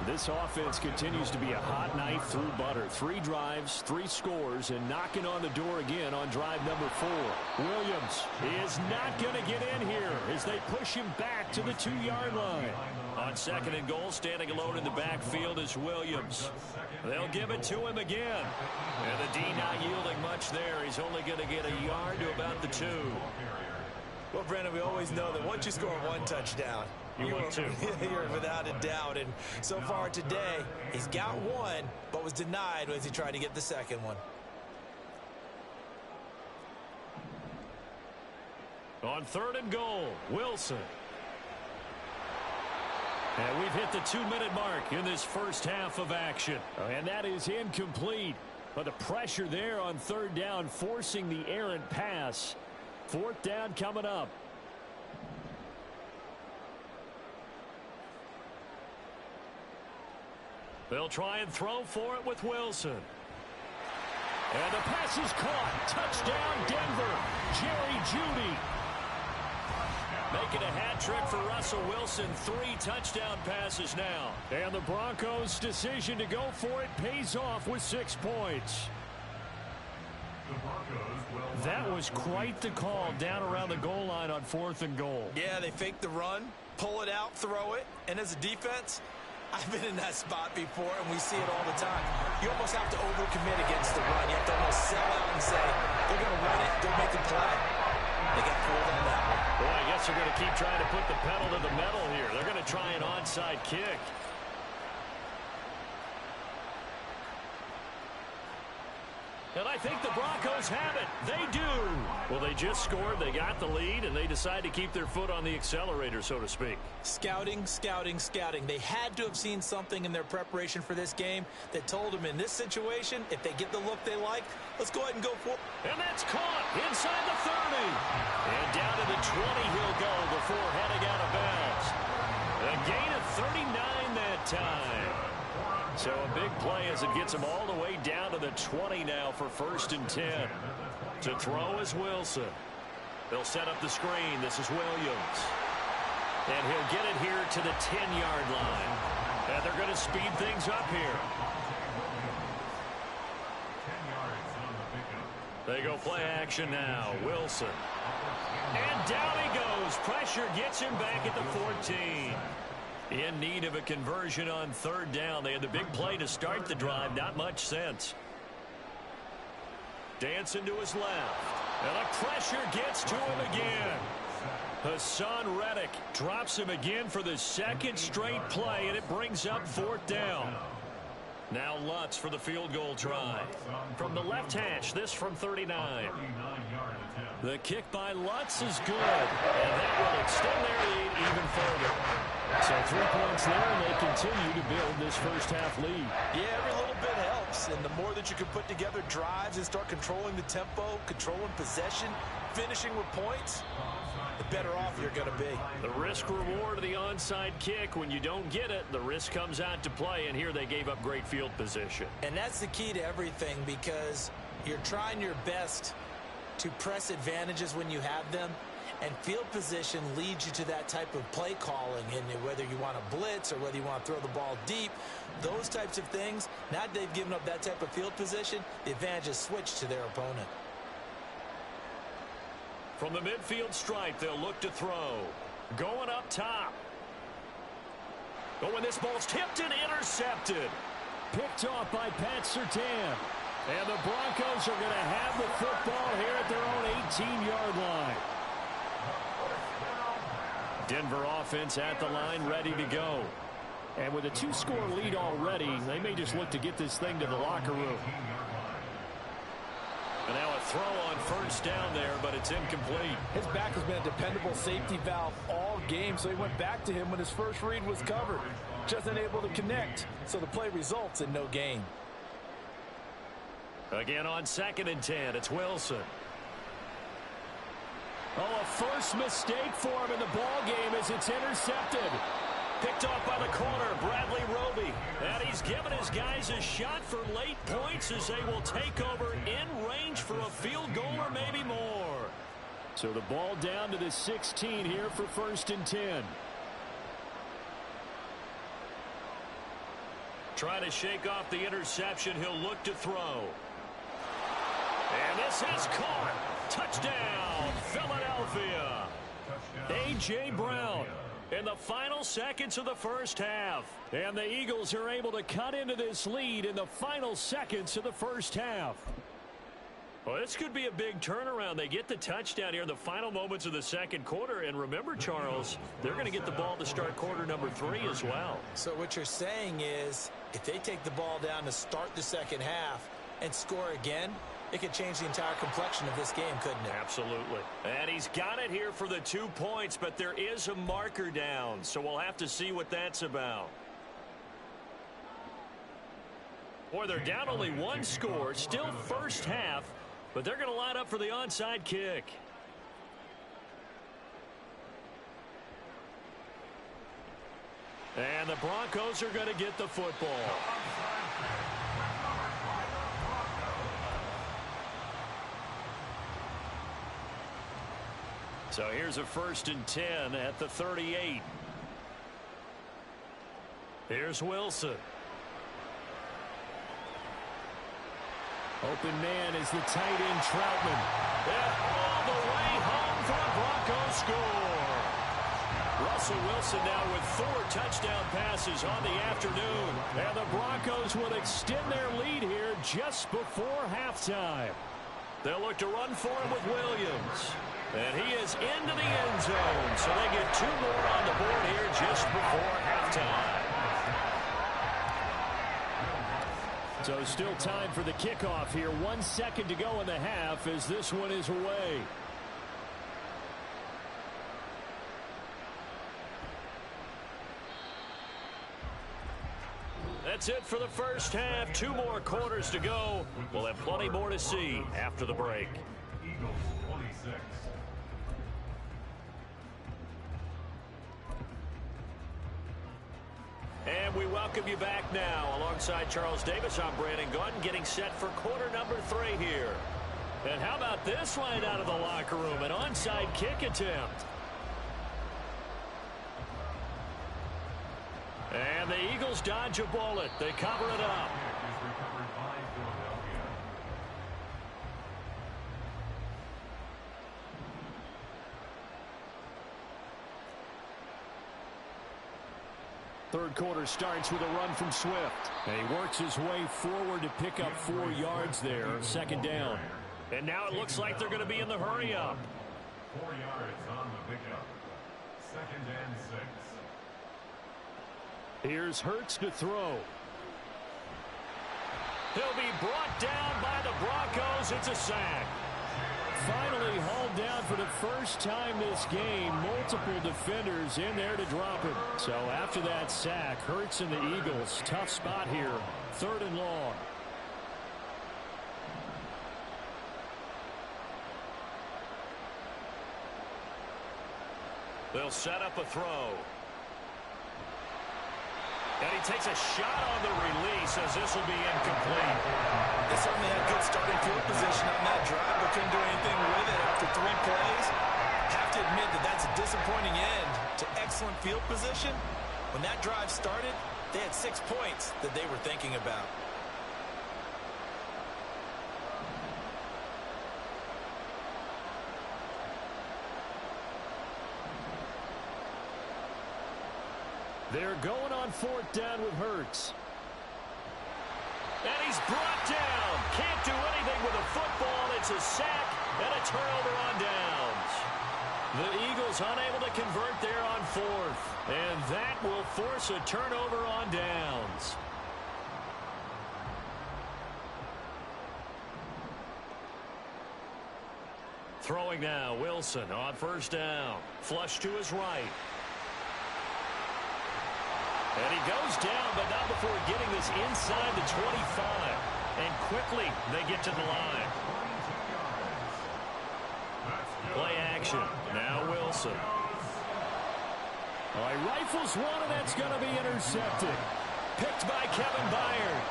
This offense continues to be a hot knife through butter. 3 drives, 3 scores, and knocking on the door again on drive number 4. Williams is not going to get in here as they push him back to the 2-yard line. On 2nd and goal, standing alone in the backfield is Williams. They'll give it to him again. And the D not yielding much there. He's only going to get a yard to about the 2. Well, Brandon, we always know that once you score 1 touchdown, you want 2. You're without a doubt. And so far today, he's got 1, but was denied as he tried to get the second one. On 3rd and goal, Wilson. And we've hit the 2-minute mark in this first half of action. And that is incomplete. But the pressure there on 3rd down, forcing the errant pass. 4th down coming up. They'll try and throw for it with Wilson. And the pass is caught. Touchdown, Denver. Jerry Jeudy. Making a hat trick for Russell Wilson. 3 touchdown passes now. And the Broncos' decision to go for it pays off with 6 points. That was quite the call down around the goal line on 4th and goal. Yeah, they fake the run, pull it out, throw it. And as a defense, I've been in that spot before, and we see it all the time. You almost have to overcommit against the run. You have to almost sell out and say, they're going to run it, go make a play. They got pulled on that one. Boy, I guess they're going to keep trying to put the pedal to the metal here. They're going to try an onside kick. And I think the Broncos have it. They do. Well, they just scored. They got the lead, and they decide to keep their foot on the accelerator, so to speak. Scouting, scouting, scouting. They had to have seen something in their preparation for this game that told them in this situation, if they get the look they like, let's go ahead and go for it. And that's caught inside the 30. And down to the 20 he'll go before heading out of bounds. A gain of 39 that time. So a big play as it gets him all the way down to the 20 now for 1st and 10. To throw is Wilson. They'll set up the screen. This is Williams. And he'll get it here to the 10-yard line. And they're going to speed things up here. They go play action now. Wilson. And down he goes. Pressure gets him back at the 14. In need of a conversion on 3rd down. They had the big play to start the drive. Not much sense. Dancing to his left. And the pressure gets to him again. Hassan Reddick drops him again for the 2nd straight play, and it brings up 4th down. Now Lutz for the field goal try. From the left hash, this from 39. The kick by Lutz is good. And that will extend their lead even further. So 3 points there, and they continue to build this first half lead. Yeah, every little bit helps. And the more that you can put together drives and start controlling the tempo, controlling possession, finishing with points, the better off you're going to be. The risk reward of the onside kick. When you don't get it, the risk comes out to play, and here they gave up great field position. And that's the key to everything, because you're trying your best to press advantages when you have them, And field position leads you to that type of play calling, and whether you want to blitz or whether you want to throw the ball deep, those types of things, now that they've given up that type of field position, the advantage is switched to their opponent. From the midfield stripe, they'll look to throw. Going up top. Oh, and this ball's tipped and intercepted. Picked off by Pat Surtain. And the Broncos are going to have the football here at their own 18-yard line. Denver offense at the line, ready to go. And with a 2-score lead already, they may just look to get this thing to the locker room. And now a throw on first down there, but it's incomplete. His back has been a dependable safety valve all game, so he went back to him when his first read was covered. Just unable to connect, so the play results in no gain. Again on 2nd and 10, it's Wilson. Oh, a first mistake for him in the ball game as it's intercepted. Picked off by the corner, Bradley Roby. And he's given his guys a shot for late points as they will take over in range for a field goal or maybe more. So the ball down to the 16 here for 1st and 10. Trying to shake off the interception, he'll look to throw. And this is caught. Touchdown, Philadelphia. A.J. Brown in the final seconds of the first half. And the Eagles are able to cut into this lead in the final seconds of the first half. Well, this could be a big turnaround. They get the touchdown here in the final moments of the second quarter. And remember, Charles, they're going to get the ball to start quarter number 3 as well. So what you're saying is if they take the ball down to start the second half and score again, it could change the entire complexion of this game, couldn't it? Absolutely. And he's got it here for the 2 points, but there is a marker down, so we'll have to see what that's about. Boy, they're down only 1 score, still first half, but they're going to line up for the onside kick. And the Broncos are going to get the football. So here's a 1st and 10 at the 38. Here's Wilson. Open man is the tight end Troutman. And all the way home for a Broncos score. Russell Wilson now with 4 touchdown passes on the afternoon. And the Broncos will extend their lead here just before halftime. They'll look to run for him with Williams. And he is into the end zone. So they get 2 more on the board here just before halftime. So still time for the kickoff here. 1 second to go in the half as this one is away. That's it for the first half. 2 more quarters to go. We'll have plenty more to see after the break. Eagles 26. And we welcome you back now. Alongside Charles Davis, I'm Brandon Gaudin, getting set for quarter number 3 here. And how about this line out of the locker room? An onside kick attempt. And the Eagles dodge a bullet. They cover it up. Kick is recovered by Philadelphia. Third quarter starts with a run from Swift. And he works his way forward to pick up 4 yards there. 2nd down. And now it looks like they're going to be in the hurry up. 4 yards on the pickup. 2nd and 6. Here's Hurts to throw. He'll be brought down by the Broncos. It's a sack. Finally hauled down for the first time this game. Multiple defenders in there to drop him. So after that sack, Hurts and the Eagles, tough spot here. 3rd and long. They'll set up a throw. And he takes a shot on the release as this will be incomplete. They certainly had good starting field position on that drive, but couldn't do anything with it after 3 plays. Have to to admit that that's a disappointing end to excellent field position. When that drive started, they had 6 points that they were thinking about. They're going on 4th down with Hurts. And he's brought down. Can't do anything with a football. It's a sack and a turnover on downs. The Eagles unable to convert there on 4th. And that will force a turnover on downs. Throwing now, Wilson on 1st down. Flush to his right. And he goes down, but not before getting this inside the 25. And quickly, they get to the line. Play action. Now Wilson. All right, rifles one, and that's going to be intercepted. Picked by Kevin Byard.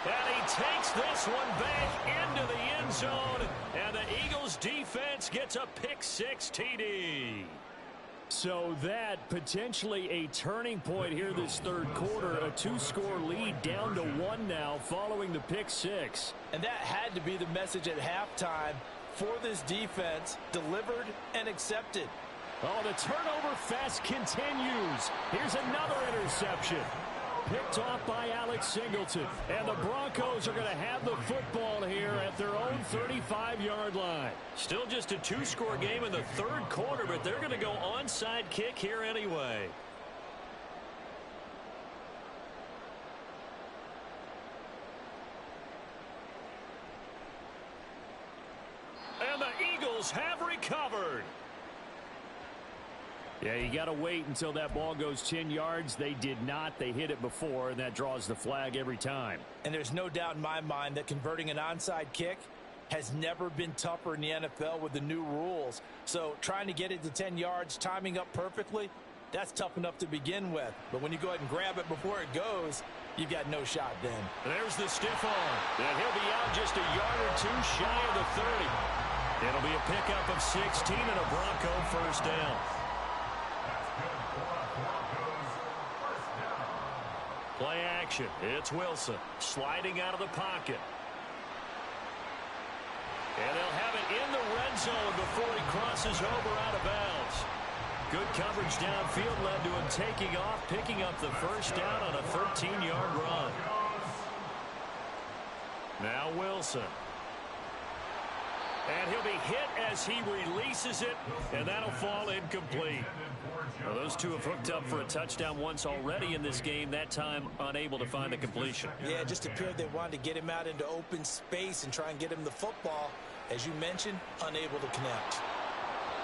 And he takes this one back into the end zone. And the Eagles defense gets a pick-6 TD. So that potentially a turning point here this 3rd quarter. A 2-score lead down to 1 now following the pick-6. And that had to be the message at halftime for this defense. Delivered and accepted. Oh, the turnover fest continues. Here's another interception. Picked off by Alex Singleton. And the Broncos are going to have the football here at their own 35-yard line. Still just a 2-score game in the 3rd quarter, but they're going to go onside kick here anyway. And the Eagles have recovered. Yeah, you got to wait until that ball goes 10 yards. They did not. They hit it before, and that draws the flag every time. And there's no doubt in my mind that converting an onside kick has never been tougher in the NFL with the new rules. So trying to get it to 10 yards, timing up perfectly, that's tough enough to begin with. But when you go ahead and grab it before it goes, you've got no shot then. There's the stiff arm. And he'll be out just a yard or two shy of the 30. It'll be a pickup of 16 and a Bronco 1st down. Play action. It's Wilson sliding out of the pocket. And they'll have it in the red zone before he crosses over out of bounds. Good coverage downfield led to him taking off, picking up the 1st down on a 13-yard run. Now Wilson. And he'll be hit as he releases it, and that'll fall incomplete. Well, those two have hooked up for a touchdown once already in this game, that time unable to find the completion. Yeah, it just appeared they wanted to get him out into open space and try and get him the football. As you mentioned, unable to connect.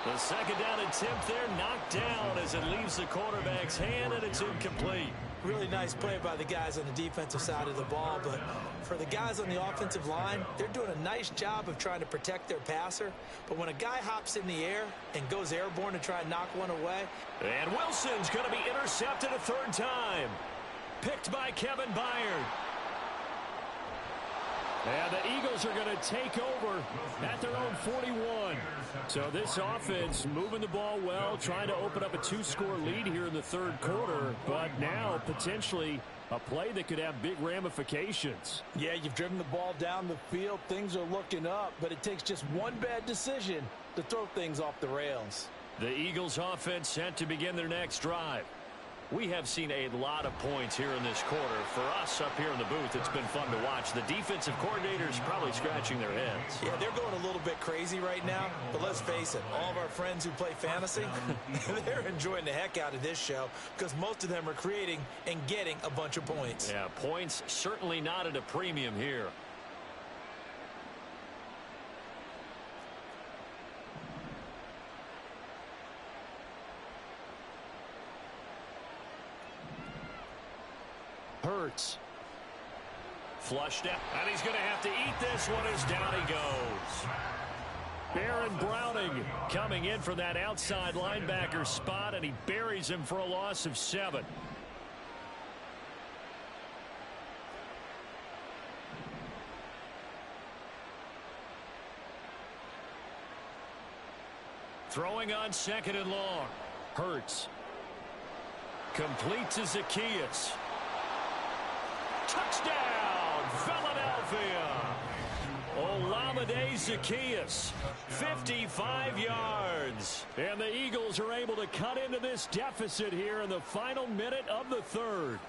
The 2nd down attempt there knocked down as it leaves the quarterback's hand, and it's incomplete. Really nice play by the guys on the defensive side of the ball, but for the guys on the offensive line, they're doing a nice job of trying to protect their passer. But when a guy hops in the air and goes airborne to try and knock one away. And Wilson's going to be intercepted a 3rd time. Picked by Kevin Byard. And the Eagles are going to take over at their own 41. So this offense moving the ball well, trying to open up a 2-score lead here in the 3rd quarter. But now potentially a play that could have big ramifications. Yeah, you've driven the ball down the field. Things are looking up, but it takes just one bad decision to throw things off the rails. The Eagles offense set to begin their next drive. We have seen a lot of points here in this quarter. For us up here in the booth, it's been fun to watch. The defensive coordinators probably scratching their heads. Yeah, they're going a little bit crazy right now. But let's face it, all of our friends who play fantasy, they're enjoying the heck out of this show because most of them are creating and getting a bunch of points. Yeah, points certainly not at a premium here. Hurts. Flushed out. And he's going to have to eat this one as down he goes. Baron Browning coming in for that outside linebacker spot, and he buries him for a loss of 7. Throwing on 2nd and long. Hurts. Complete to Zacchaeus. Touchdown, Philadelphia. Olamide Zacchaeus, 55 yards. And the Eagles are able to cut into this deficit here in the final minute of the 3rd.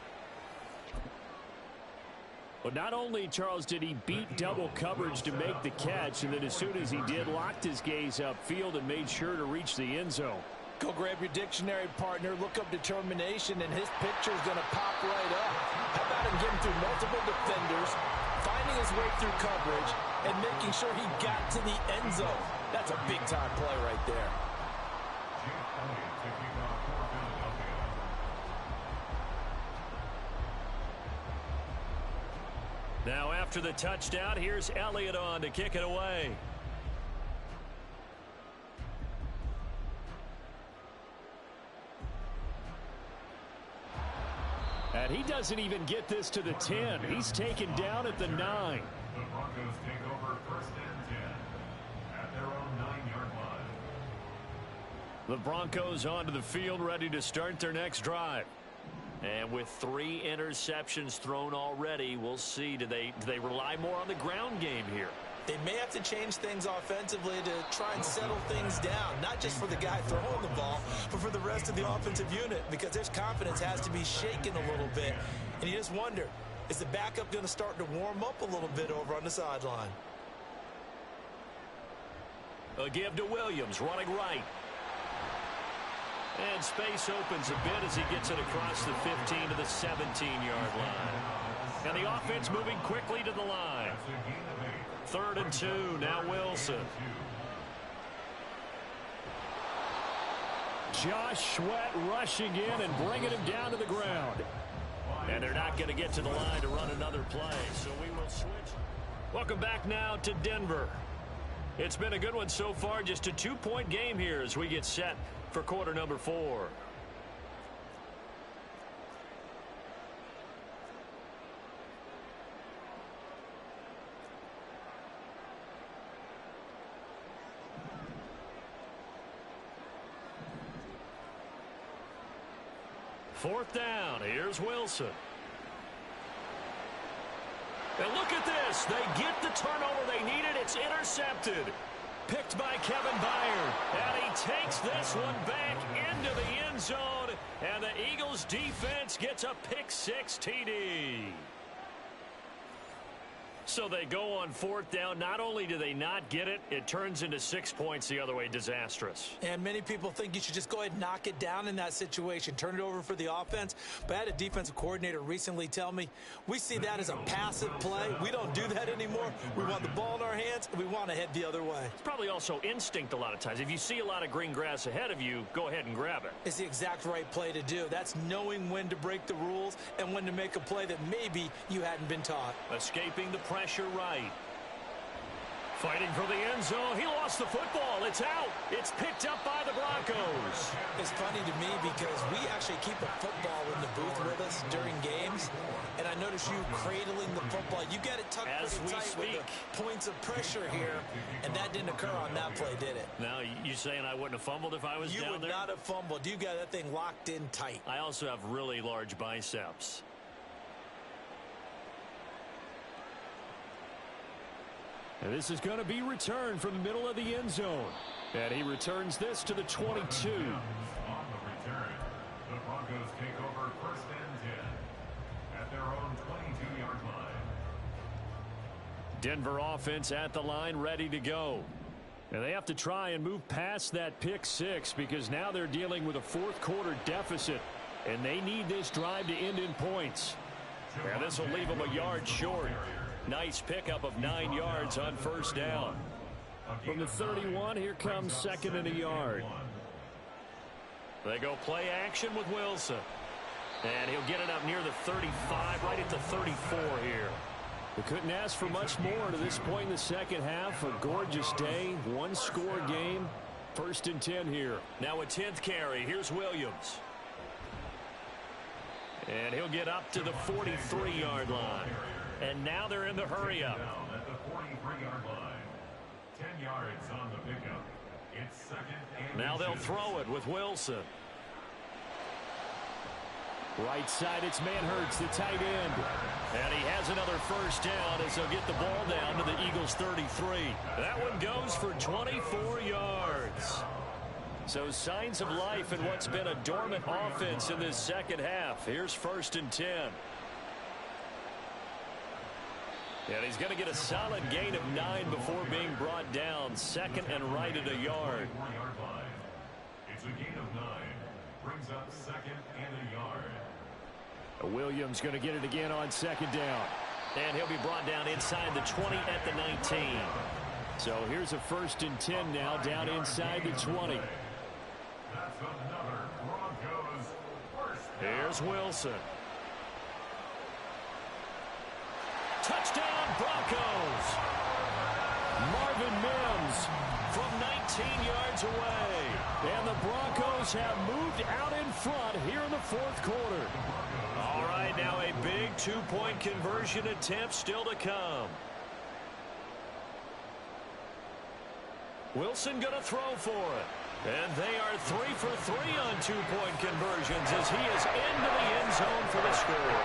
But not only, Charles, did he beat double coverage to make the catch, and then as soon as he did, locked his gaze upfield and made sure to reach the end zone. Go grab your dictionary, partner. Look up determination, and his picture is going to pop right up. How about him getting through multiple defenders, finding his way through coverage, and making sure he got to the end zone? That's a big-time play right there. Now after the touchdown, here's Elliott on to kick it away. And he doesn't even get this to the 10. He's taken down at the 9. The Broncos take over 1st and 10 at their own 9-yard line. The Broncos onto the field, ready to start their next drive. And with 3 interceptions thrown already, we'll see. Do they rely more on the ground game here? They may have to change things offensively to try and settle things down, not just for the guy throwing the ball, but for the rest of the offensive unit, because their confidence has to be shaken a little bit. And you just wonder, is the backup going to start to warm up a little bit over on the sideline? A give to Williams, running right. And space opens a bit as he gets it across the 15 to the 17-yard line. And the offense moving quickly to the line. 3rd and 2, now Wilson. Josh Sweat rushing in and bringing him down to the ground. And they're not going to get to the line to run another play, so we will switch. Welcome back now to Denver. It's been a good one so far, just a 2-point game here as we get set for quarter number 4. Fourth down, here's Wilson. And look at this. They get the turnover they needed. It's intercepted. Picked by Kevin Byard. And he takes this one back into the end zone. And the Eagles defense gets a pick-6 TD. So they go on 4th down. Not only do they not get it, it turns into 6 points the other way. Disastrous. And many people think you should just go ahead and knock it down in that situation. Turn it over for the offense. But I had a defensive coordinator recently tell me, we see that as a passive play. We don't do that anymore. We want the ball in our hands, and we want to head the other way. It's probably also instinct a lot of times. If you see a lot of green grass ahead of you, go ahead and grab it. It's the exact right play to do. That's knowing when to break the rules and when to make a play that maybe you hadn't been taught. Escaping the pressure right. Fighting for the end zone. He lost the football. It's out. It's picked up by the Broncos. It's funny to me because we actually keep a football in the booth with us during games. And I notice you cradling the football. You got it tucked pretty tight with the points of pressure here. And that didn't occur on that play, did it? Now, you saying I wouldn't have fumbled if I was down there? You would not have fumbled. You got that thing locked in tight. I also have really large biceps. And this is going to be returned from the middle of the end zone. And he returns this to the 22. On the return, the Broncos take over 1st and 10 at their own 22-yard line. Denver offense at the line, ready to go. And they have to try and move past that pick-6 because now they're dealing with a 4th quarter deficit. And they need this drive to end in points. And this will leave them a yard short. Nice pickup of 9 yards on 1st down. From the 31, here comes 2nd and a yard. They go play action with Wilson. And he'll get it up near the 35, right at the 34 here. We couldn't ask for much more to this point in the second half. A gorgeous day, 1-score game. 1st and 10 here. Now a 10th carry. Here's Williams. And he'll get up to the 43-yard line. And now they're in the hurry-up. At the 43-yard line. 10 yards on the pickup. It's second and Now they'll 2. throw it with Wilson. Right side, it's Manhurts, the tight end. And he has another first down as they'll get the ball down to the Eagles' 33. That one goes for 24 yards. So signs of life in what's been a dormant offense in this second half. Here's 1st and 10. And he's going to get a solid gain of 9 before being brought down. 2nd and right at a yard. It's a gain of 9. Brings up 2nd and a yard. Williams going to get it again on 2nd down. And he'll be brought down inside the 20 at the 19. So here's a 1st and 10 now down inside the 20. That's another Broncos first down. Here's Wilson. Touchdown Broncos. Marvin Mims From 19 yards away. and the Broncos have moved out in front here in the 4th quarter. All right, now a big 2-point conversion attempt still to come. Wilson going to throw for it. And they are 3 for 3 on 2-point conversions as he is into the end zone for the score.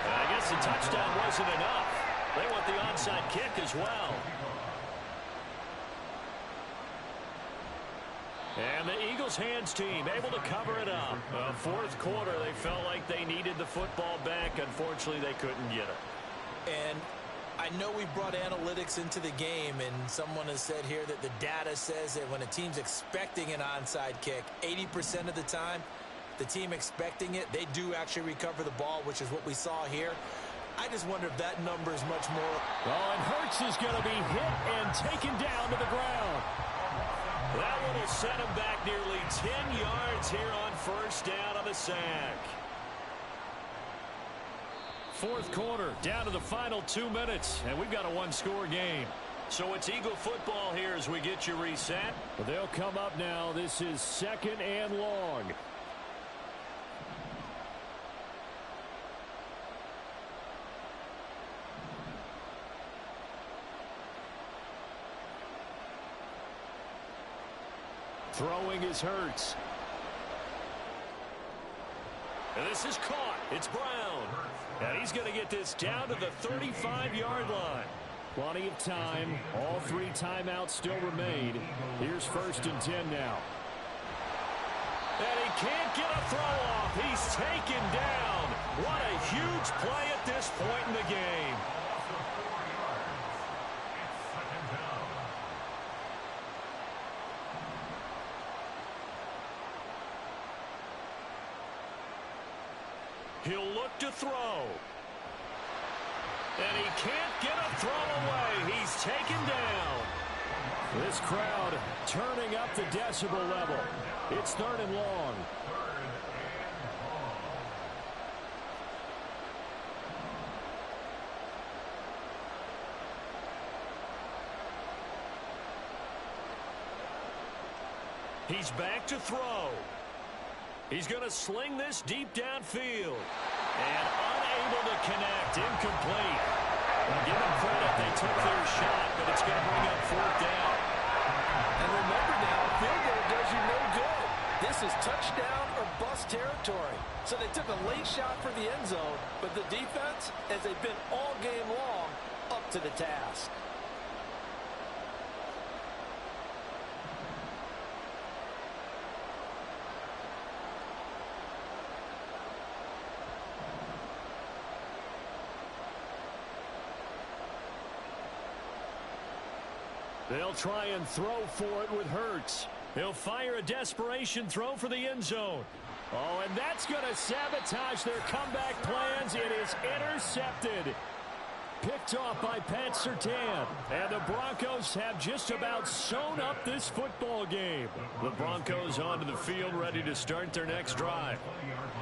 And I guess the touchdown wasn't enough. They want the onside kick as well. And the Eagles hands team able to cover it up. 4th quarter, they felt like they needed the football back. Unfortunately, they couldn't get it. And I know we brought analytics into the game, and someone has said here that the data says that when a team's expecting an onside kick, 80% of the time, the team expecting it, they do actually recover the ball, which is what we saw here. I just wonder if that number is much more. Oh, and Hurts is going to be hit and taken down to the ground. That one will set him back nearly 10 yards here on 1st down on the sack. 4th quarter, down to the final 2 minutes, and we've got a 1-score game. So it's Eagle football here as we get you reset. Well, they'll come up now. This is 2nd and long. Throwing is Hurts. And this is caught. It's Brown. And he's going to get this down to the 35-yard line. Plenty of time. All 3 timeouts still remain. Here's 1st and 10 now. And he can't get a throw off. He's taken down. What a huge play at this point in the game. He'll look to throw. And he can't get a throw away. He's taken down. This crowd turning up the decibel level. It's 3rd and long. He's back to throw. He's going to sling this deep downfield. And unable to connect. Incomplete. Now, give them credit. They took their shot, but it's going to bring up 4th down. And remember now, field goal does you no good. This is touchdown or bust territory. So they took a late shot for the end zone, but the defense, as they've been all game long, up to the task. They'll try and throw for it with Hurts. He'll fire a desperation throw for the end zone. Oh, and that's going to sabotage their comeback plans. It is intercepted. Picked off by Pat Surtain. And the Broncos have just about sewn up this football game. The Broncos onto the field, ready to start their next drive.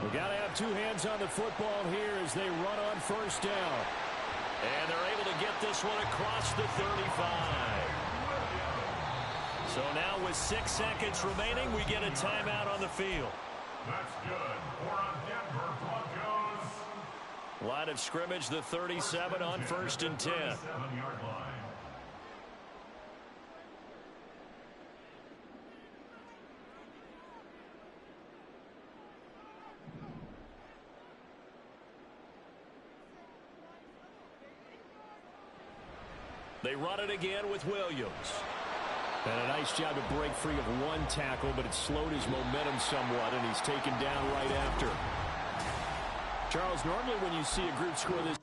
We got to have 2 hands on the football here as they run on 1st down. And they're able to get this one across the 35. So now with 6 seconds remaining, we get a timeout on the field. That's good for a Denver Broncos. Line of scrimmage, the 37 on 1st and 10. 7-yard line. They run it again with Williams. And a nice job to break free of one tackle, but it slowed his momentum somewhat, and he's taken down right after. Charles, normally when you see a group score this